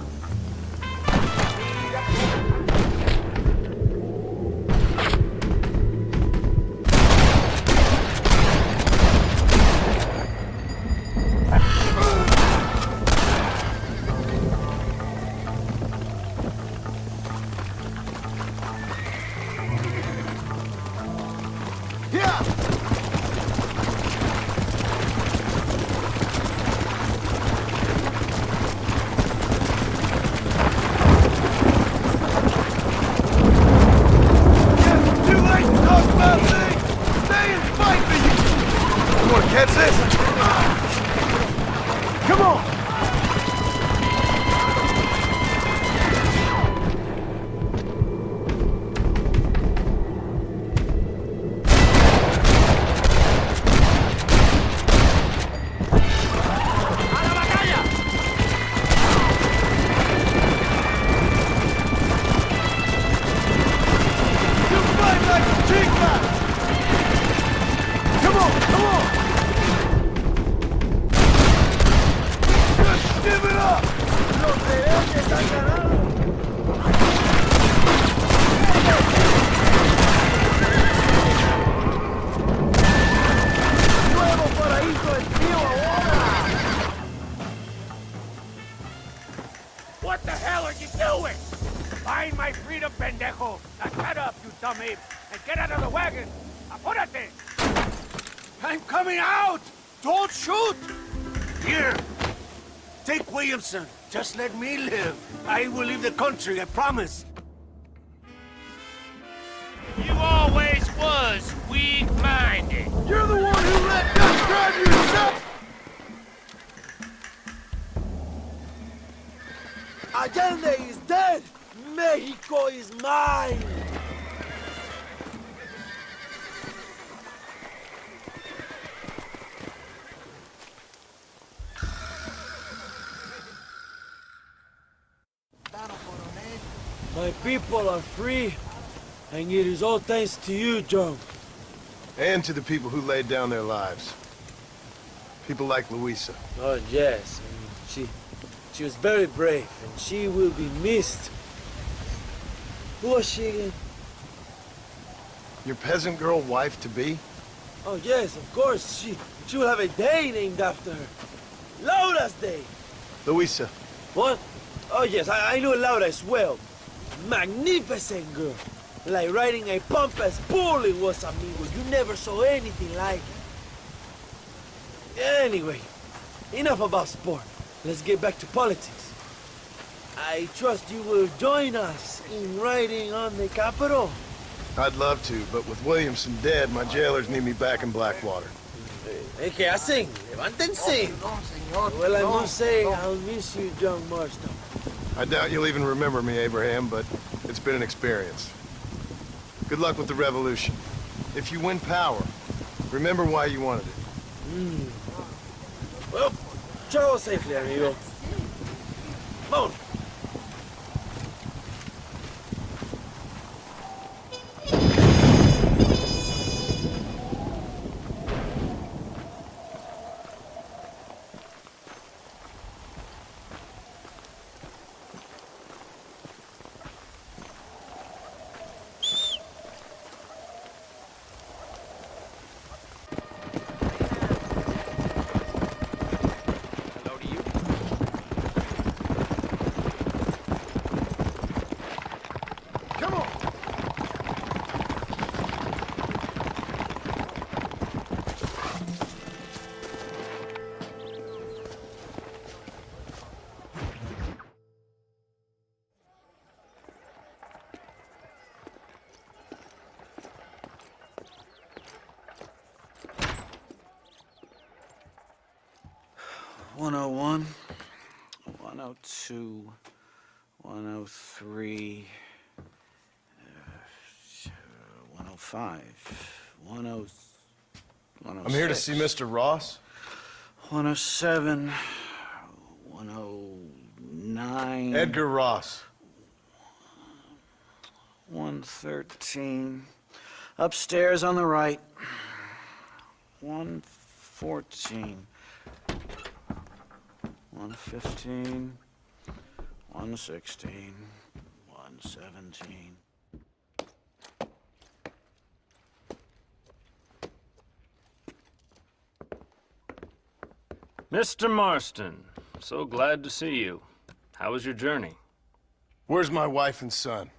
[SPEAKER 1] Catch this! Come on! You fight like a chica! Come on, come on! Give it up! Los rebeldes han ganado. Nuevo paraíso del tío ahora.
[SPEAKER 5] What the hell are you doing? Find my freedom, pendejo. Now shut up, you dumb ape, and get out of the wagon. Apúrate!
[SPEAKER 2] I'm coming out! Don't shoot! Here! Take Williamson. Just let me live. I will leave the country, I promise.
[SPEAKER 5] You always was weak-minded.
[SPEAKER 1] You're the one who let Dutch drive yourself!
[SPEAKER 7] Allende is dead. Mexico is mine. My people are free, and it is all thanks to you, John.
[SPEAKER 1] And to the people who laid down their lives. People like Luisa.
[SPEAKER 7] Oh, yes. I mean, she was very brave, and she will be missed. Who was she again?
[SPEAKER 1] Your peasant girl wife-to-be?
[SPEAKER 7] Oh, yes, of course. She will have a day named after her. Laura's Day.
[SPEAKER 1] Luisa.
[SPEAKER 7] What? Oh, yes, I know Laura as well. Magnificent girl. Like riding a pompous bull it was, amigo. You never saw anything like it. Anyway, enough about sport. Let's get back to politics. I trust you will join us in riding on the Capitol.
[SPEAKER 1] I'd love to, but with Williamson dead, my jailers need me back in Blackwater.
[SPEAKER 7] ¿Qué hacen? Levántense. Well, I must say, I'll miss you, John Marston.
[SPEAKER 1] I doubt you'll even remember me, Abraham, but it's been an experience. Good luck with the revolution. If you win power, remember why you wanted it.
[SPEAKER 7] Well, travel safely, amigo. Vamos.
[SPEAKER 15] .101, 102, 103, 105, 106.
[SPEAKER 1] I'm here to see Mr. Ross.
[SPEAKER 15] 107, 109.
[SPEAKER 1] Edgar Ross.
[SPEAKER 15] 113. Upstairs on the right. 114. 115. 116. 117.
[SPEAKER 13] Mr. Marston, so glad to see you. How was your journey?
[SPEAKER 1] Where's my wife and son?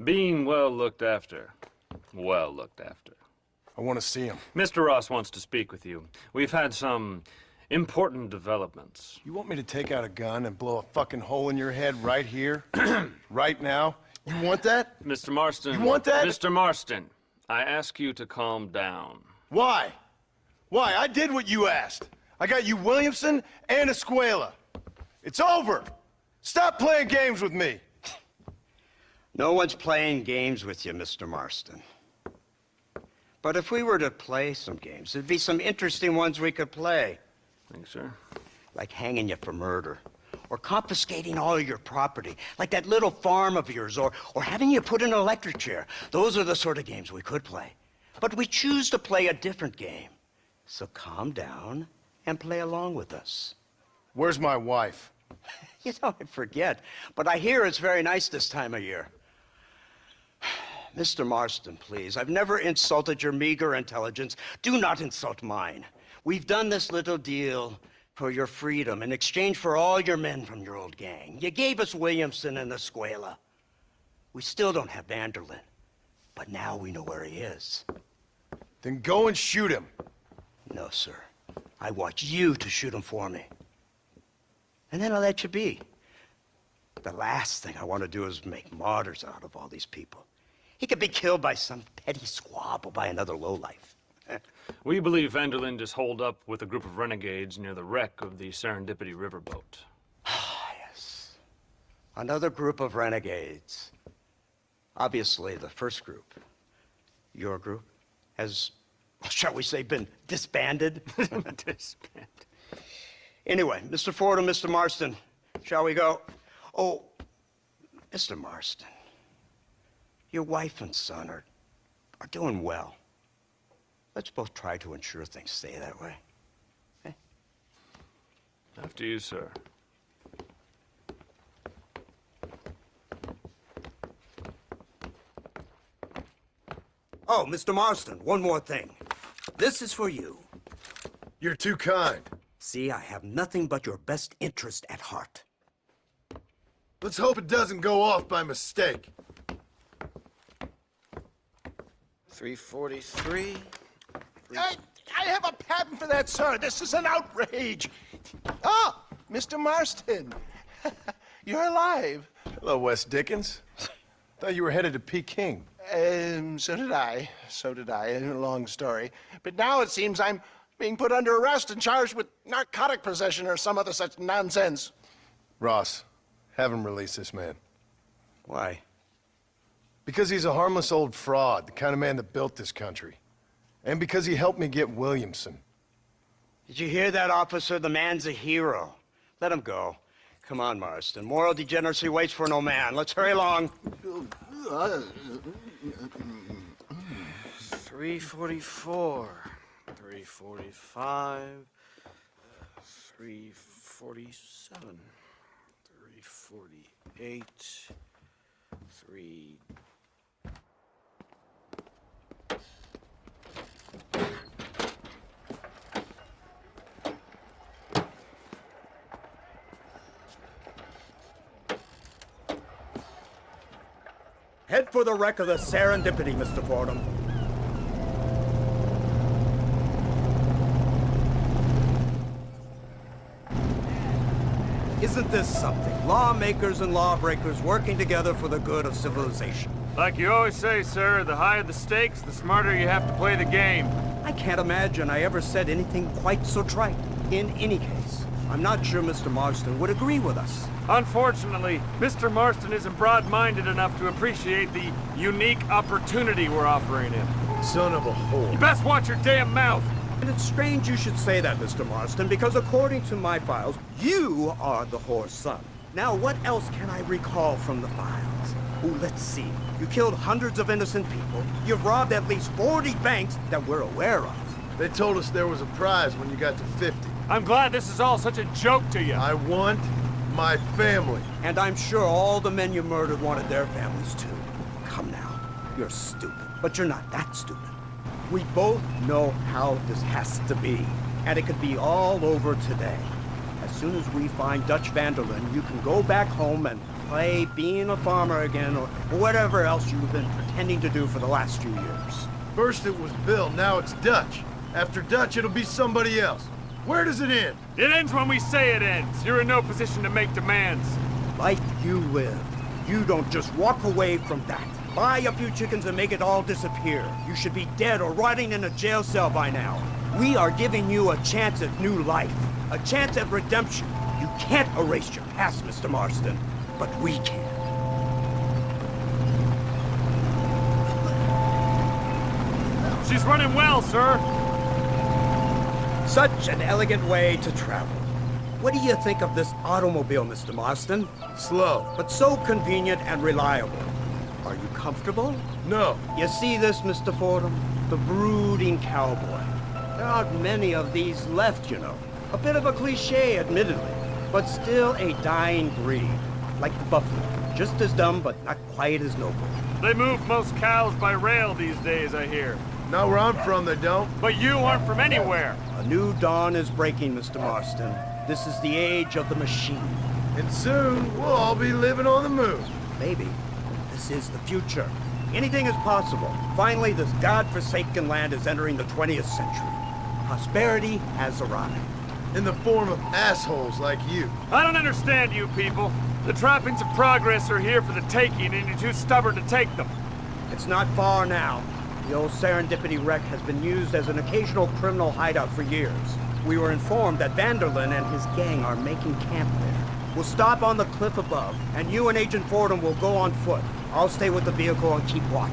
[SPEAKER 13] Being well looked after. Well looked after.
[SPEAKER 1] I want to see him.
[SPEAKER 13] Mr. Ross wants to speak with you. We've had some important developments.
[SPEAKER 1] You want me to take out a gun and blow a fucking hole in your head right here? Right now? You want that?
[SPEAKER 13] Mr. Marston.
[SPEAKER 1] You want that?
[SPEAKER 13] Mr. Marston, I ask you to calm down.
[SPEAKER 1] Why? Why? I did what you asked. I got you Williamson and Escuela. It's over. Stop playing games with me.
[SPEAKER 12] No one's playing games with you, Mr. Marston. But if we were to play some games, there'd be some interesting ones we could play.
[SPEAKER 13] Thanks, sir.
[SPEAKER 12] Like hanging you for murder, or confiscating all your property, like that little farm of yours, or having you put in an electric chair. Those are the sort of games we could play. But we choose to play a different game. So calm down and play along with us.
[SPEAKER 1] Where's my wife?
[SPEAKER 12] You know, I forget, but I hear it's very nice this time of year. Mr. Marston, please, I've never insulted your meager intelligence. Do not insult mine. We've done this little deal for your freedom in exchange for all your men from your old gang. You gave us Williamson and Escuela. We still don't have Vanderlyn, but now we know where he is.
[SPEAKER 1] Then go and shoot him.
[SPEAKER 12] No, sir. I want you to shoot him for me. And then I'll let you be. The last thing I want to do is make martyrs out of all these people. He could be killed by some petty squabble by another lowlife.
[SPEAKER 13] We believe Vanderlyn is holed up with a group of renegades near the wreck of the Serendipity riverboat.
[SPEAKER 12] Ah, yes. Another group of renegades. Obviously, the first group, your group, has, shall we say, been disbanded?
[SPEAKER 13] Disbanded.
[SPEAKER 12] Anyway, Mr. Ford and Mr. Marston, shall we go? Oh, Mr. Marston, your wife and son are doing well. Let's both try to ensure things stay that way. Okay?
[SPEAKER 13] After you, sir.
[SPEAKER 12] Oh, Mr. Marston, one more thing. This is for you.
[SPEAKER 1] You're too kind.
[SPEAKER 12] See, I have nothing but your best interest at heart.
[SPEAKER 1] Let's hope it doesn't go off by mistake.
[SPEAKER 15] 343.
[SPEAKER 2] I have a patent for that, sir. This is an outrage. Oh, Mr. Marston. You're alive.
[SPEAKER 1] Hello, Wes Dickens. Thought you were headed to Peking.
[SPEAKER 2] So did I. So did I. A long story. But now it seems I'm being put under arrest and charged with narcotic possession or some other such nonsense.
[SPEAKER 1] Ross, have him release this man.
[SPEAKER 12] Why?
[SPEAKER 1] Because he's a harmless old fraud, the kind of man that built this country. And because he helped me get Williamson.
[SPEAKER 12] Did you hear that, officer? The man's a hero. Let him go. Come on, Marston. Moral degeneracy waits for no man. Let's hurry along.
[SPEAKER 15] 344. 345. 347. 348. 3...
[SPEAKER 12] Head for the wreck of the Serendipity, Mr. Fordham. Isn't this something? Lawmakers and lawbreakers working together for the good of civilization.
[SPEAKER 13] Like you always say, sir, the higher the stakes, the smarter you have to play the game.
[SPEAKER 12] I can't imagine I ever said anything quite so trite. In any case, I'm not sure Mr. Marston would agree with us.
[SPEAKER 13] Unfortunately, Mr. Marston isn't broad-minded enough to appreciate the unique opportunity we're offering him.
[SPEAKER 1] Son of a whore.
[SPEAKER 13] You best watch your damn mouth.
[SPEAKER 12] And it's strange you should say that, Mr. Marston, because according to my files, you are the whore's son. Now, what else can I recall from the files? Oh, let's see. You killed hundreds of innocent people. You've robbed at least 40 banks that we're aware of.
[SPEAKER 1] They told us there was a prize when you got to 50.
[SPEAKER 5] I'm glad this is all such a joke to you.
[SPEAKER 1] I want my family.
[SPEAKER 12] And I'm sure all the men you murdered wanted their families too. Come now. You're stupid, but you're not that stupid. We both know how this has to be, and it could be all over today. As soon as we find Dutch van der Linde, you can go back home and play being a farmer again, or whatever else you've been pretending to do for the last few years.
[SPEAKER 1] First it was Bill, now it's Dutch. After Dutch, it'll be somebody else. Where does it end?
[SPEAKER 5] It ends when we say it ends. You're in no position to make demands.
[SPEAKER 12] Like you lived. You don't just walk away from that. Buy a few chickens and make it all disappear. You should be dead or rotting in a jail cell by now. We are giving you a chance at new life. A chance at redemption. You can't erase your past, Mr. Marston. But we can.
[SPEAKER 5] She's running well, sir.
[SPEAKER 12] Such an elegant way to travel. What do you think of this automobile, Mr. Marston?
[SPEAKER 1] Slow.
[SPEAKER 12] But so convenient and reliable. Are you comfortable?
[SPEAKER 1] No.
[SPEAKER 12] You see this, Mr. Fordham? The brooding cowboy. There aren't many of these left, you know. A bit of a cliche, admittedly, but still a dying breed. Like the buffalo. Just as dumb, but not quite as noble.
[SPEAKER 5] They move most cows by rail these days, I hear.
[SPEAKER 1] Not where I'm from, they don't.
[SPEAKER 5] But you aren't from anywhere.
[SPEAKER 12] A new dawn is breaking, Mr. Marston. This is the age of the machine.
[SPEAKER 1] And soon, we'll all be living on the moon.
[SPEAKER 12] Maybe. This is the future. Anything is possible. Finally, this godforsaken land is entering the 20th century. Prosperity has arrived.
[SPEAKER 1] In the form of assholes like you.
[SPEAKER 5] I don't understand you people. The trappings of progress are here for the taking, and you're too stubborn to take them.
[SPEAKER 12] It's not far now. The old Serendipity wreck has been used as an occasional criminal hideout for years. We were informed that van der Linde and his gang are making camp there. We'll stop on the cliff above, and you and Agent Fordham will go on foot. I'll stay with the vehicle and keep watch.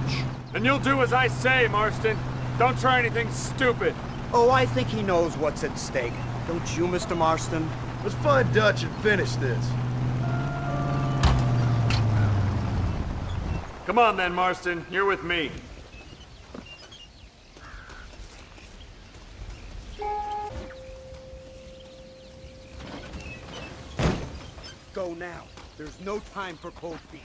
[SPEAKER 5] And you'll do as I say, Marston. Don't try anything stupid.
[SPEAKER 12] Oh, I think he knows what's at stake. Don't you, Mr. Marston?
[SPEAKER 1] Let's find Dutch and finish this.
[SPEAKER 5] Come on then, Marston. You're with me.
[SPEAKER 12] Go now. There's no time for cold feet.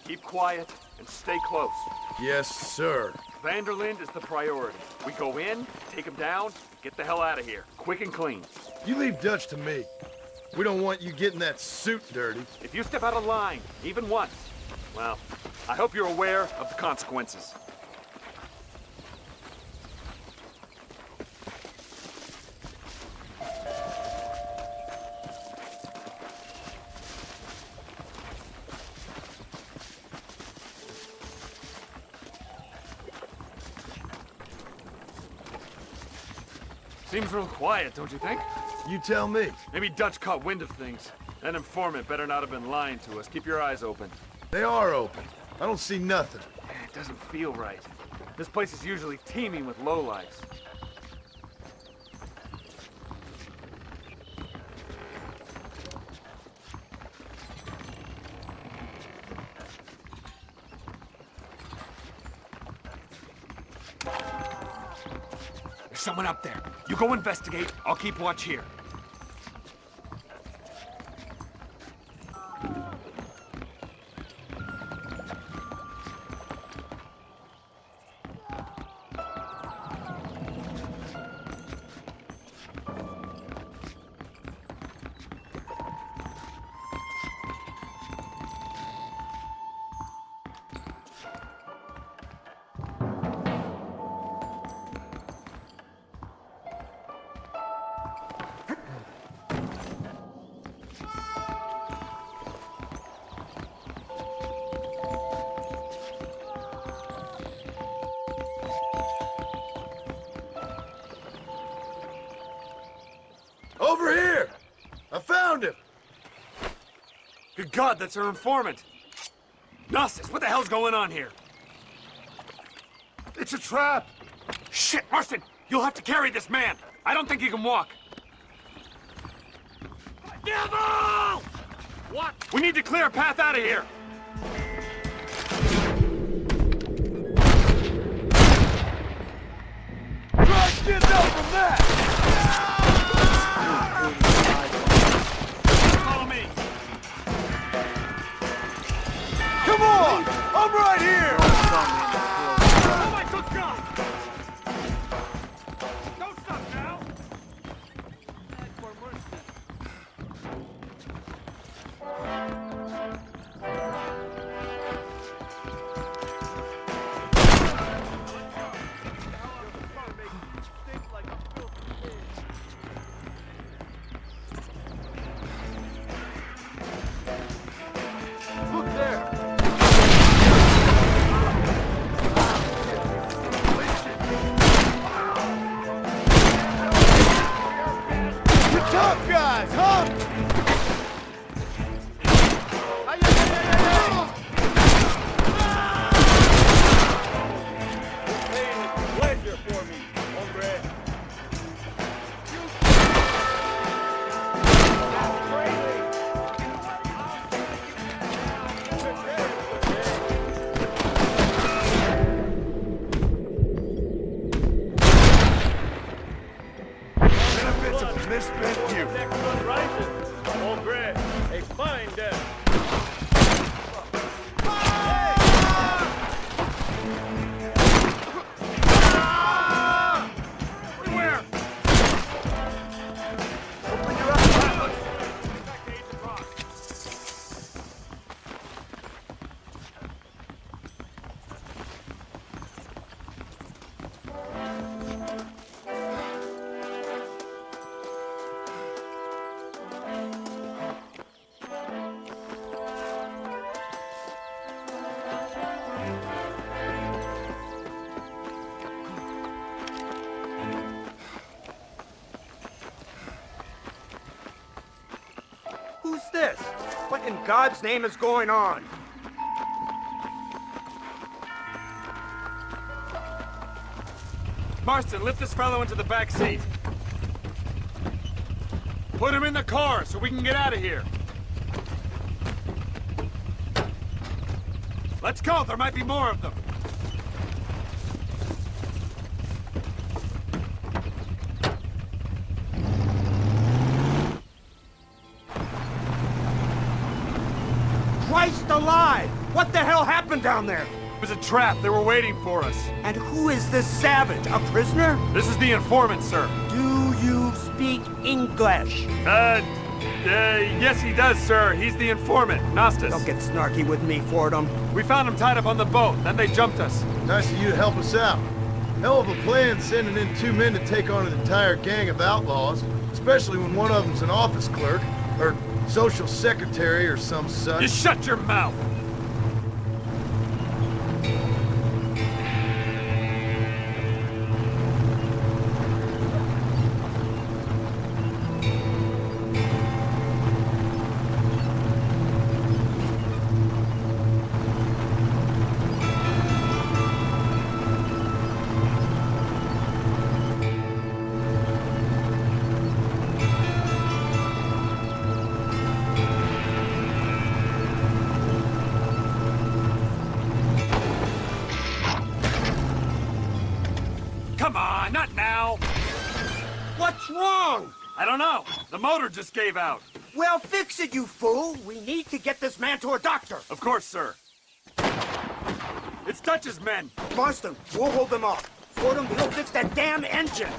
[SPEAKER 5] Keep quiet and stay close.
[SPEAKER 1] Yes, sir.
[SPEAKER 5] van der Linde is the priority. We go in, take him down, get the hell out of here. Quick and clean.
[SPEAKER 1] You leave Dutch to me. We don't want you getting that suit dirty.
[SPEAKER 5] If you step out of line, even once, well, I hope you're aware of the consequences. Seems real quiet, don't you think?
[SPEAKER 1] You tell me.
[SPEAKER 5] Maybe Dutch caught wind of things. That informant better not have been lying to us. Keep your eyes open.
[SPEAKER 1] They are open. I don't see nothing.
[SPEAKER 5] It doesn't feel right. This place is usually teeming with lowlifes. There's someone up there. You go investigate. I'll keep watch here.
[SPEAKER 1] Over here! I found him!
[SPEAKER 5] Good God, that's our informant!
[SPEAKER 13] Gnostis, what the hell's going on here?
[SPEAKER 2] It's a trap!
[SPEAKER 13] Shit, Marston! You'll have to carry this man! I don't think he can walk! Devil! What? We need to clear a path out of here!
[SPEAKER 2] Try getting out from that!
[SPEAKER 13] Follow me!
[SPEAKER 2] Come on! I'm right here!
[SPEAKER 13] Oh my good God! Don't stop now!
[SPEAKER 2] Look there! You tough guys, huh? Pleasure for me, hombre. Benefits of misspent youth. Next one rises. Hombre, a fine death.
[SPEAKER 13] Where?
[SPEAKER 2] Open your eyes.
[SPEAKER 12] Who's this? What in God's name is going on?
[SPEAKER 13] Marston, lift this fellow into the back seat. Put him in the car so we can get out of here. Let's go, there might be more of them.
[SPEAKER 12] Christ alive! What the hell happened down there?
[SPEAKER 13] It was a trap, they were waiting for us.
[SPEAKER 12] And who is this savage? A prisoner?
[SPEAKER 13] This is the informant, sir.
[SPEAKER 12] Do you speak English?
[SPEAKER 13] Yes he does, sir. He's the informant, Gnostis.
[SPEAKER 12] Don't get snarky with me, Fordham.
[SPEAKER 13] We found him tied up on the boat, then they jumped us.
[SPEAKER 1] Nice of you to help us out. Hell of a plan sending in 2 men to take on an entire gang of outlaws, especially when one of them's an office clerk, or social secretary or some such.
[SPEAKER 13] You shut your mouth! Come on, not now!
[SPEAKER 12] What's wrong?
[SPEAKER 13] I don't know. The motor just gave out.
[SPEAKER 12] Well, fix it, you fool! We need to get this man to a doctor!
[SPEAKER 13] Of course, sir. It's Dutch's men.
[SPEAKER 12] Marston, we'll hold them off. Fordham, we'll fix that damn engine!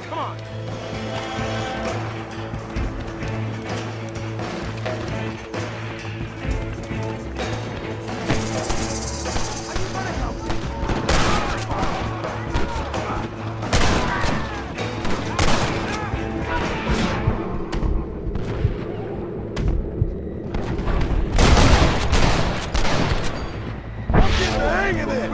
[SPEAKER 12] Come on!
[SPEAKER 2] Hang in there!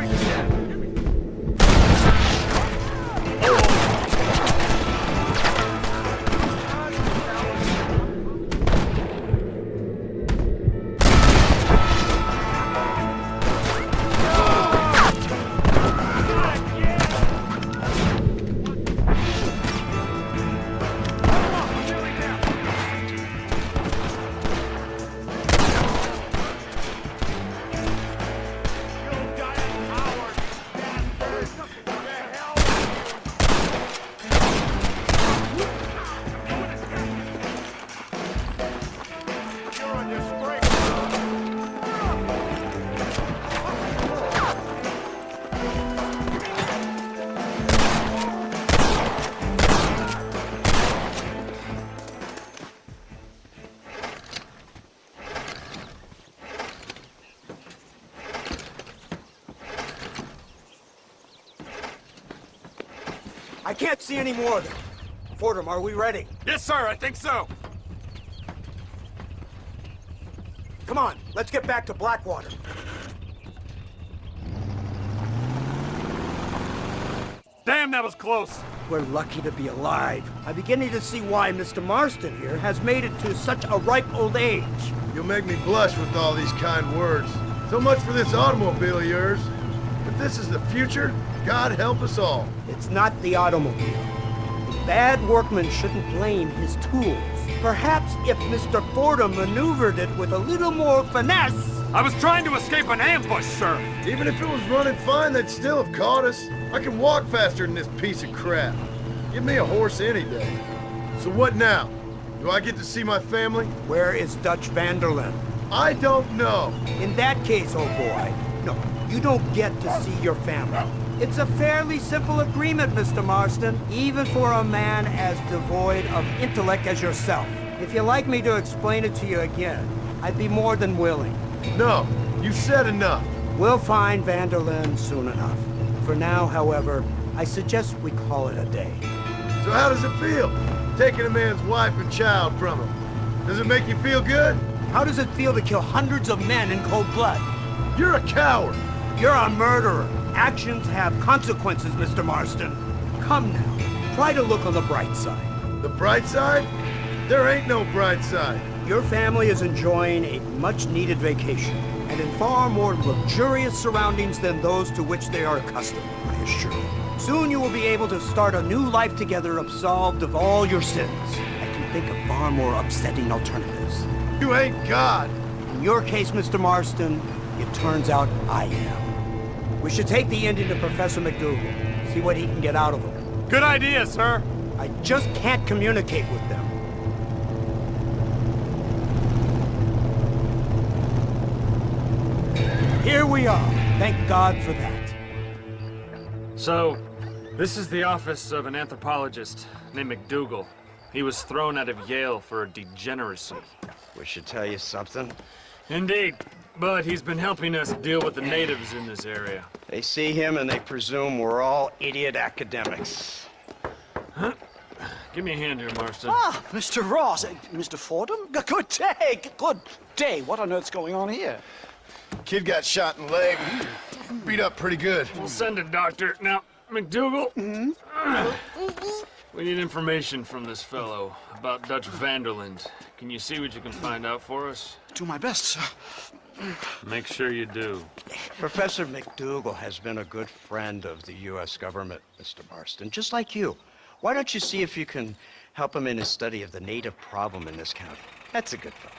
[SPEAKER 16] I can't see any more of them. Fordham, are we ready?
[SPEAKER 5] Yes, sir, I think so.
[SPEAKER 16] Come on, let's get back to Blackwater.
[SPEAKER 5] Damn, that was close.
[SPEAKER 16] We're lucky to be alive. I'm beginning to see why Mr. Marston here has made it to such a ripe old age.
[SPEAKER 1] You'll make me blush with all these kind words. So much for this automobile of yours. If this is the future, God help us all.
[SPEAKER 16] It's not the automobile. The bad workman shouldn't blame his tools. Perhaps if Mr. Fordham maneuvered it with a little more finesse...
[SPEAKER 5] I was trying to escape an ambush, sir.
[SPEAKER 1] Even if it was running fine, they'd still have caught us. I can walk faster than this piece of crap. Give me a horse any day. So what now? Do I get to see my family?
[SPEAKER 16] Where is Dutch van der Linde?
[SPEAKER 1] I don't know.
[SPEAKER 16] In that case, old boy, no, you don't get to see your family. It's a fairly simple agreement, Mr. Marston, even for a man as devoid of intellect as yourself. If you'd like me to explain it to you again, I'd be more than willing.
[SPEAKER 1] No, you said enough.
[SPEAKER 16] We'll find van der Linde soon enough. For now, however, I suggest we call it a day.
[SPEAKER 1] So how does it feel, taking a man's wife and child from him? Does it make you feel good?
[SPEAKER 16] How does it feel to kill hundreds of men in cold blood?
[SPEAKER 1] You're a coward.
[SPEAKER 16] You're a murderer. Actions have consequences, Mr. Marston. Come now, try to look on the bright side.
[SPEAKER 1] The bright side? There ain't no bright side.
[SPEAKER 16] Your family is enjoying a much-needed vacation, and in far more luxurious surroundings than those to which they are accustomed, I assure you. Soon you will be able to start a new life together, absolved of all your sins. I can think of far more upsetting alternatives.
[SPEAKER 1] You ain't God.
[SPEAKER 16] In your case, Mr. Marston, it turns out I am. We should take the Indian to Professor McDougal, see what he can get out of him.
[SPEAKER 5] Good idea, sir.
[SPEAKER 16] I just can't communicate with them. Here we are. Thank God for that.
[SPEAKER 13] So, this is the office of an anthropologist named McDougal. He was thrown out of Yale for a degeneracy.
[SPEAKER 12] We should tell you something.
[SPEAKER 13] Indeed, but he's been helping us deal with the natives in this area.
[SPEAKER 12] They see him and they presume we're all idiot academics.
[SPEAKER 13] Huh? Give me a hand here, Marston.
[SPEAKER 15] Ah, Mr. Ross. Mr. Fordham? Good day. Good day. What on earth's going on here?
[SPEAKER 1] Kid got shot in the leg. Beat up pretty good.
[SPEAKER 13] We'll send a doctor. Now, McDougal, we need information from this fellow about Dutch van der Linde. Can you see what you can find out for us?
[SPEAKER 15] Do my best, sir.
[SPEAKER 13] Make sure you do.
[SPEAKER 12] Professor McDougal has been a good friend of the U.S. government, Mr. Marston, just like you. Why don't you see if you can help him in his study of the native problem in this county? That's a good fellow.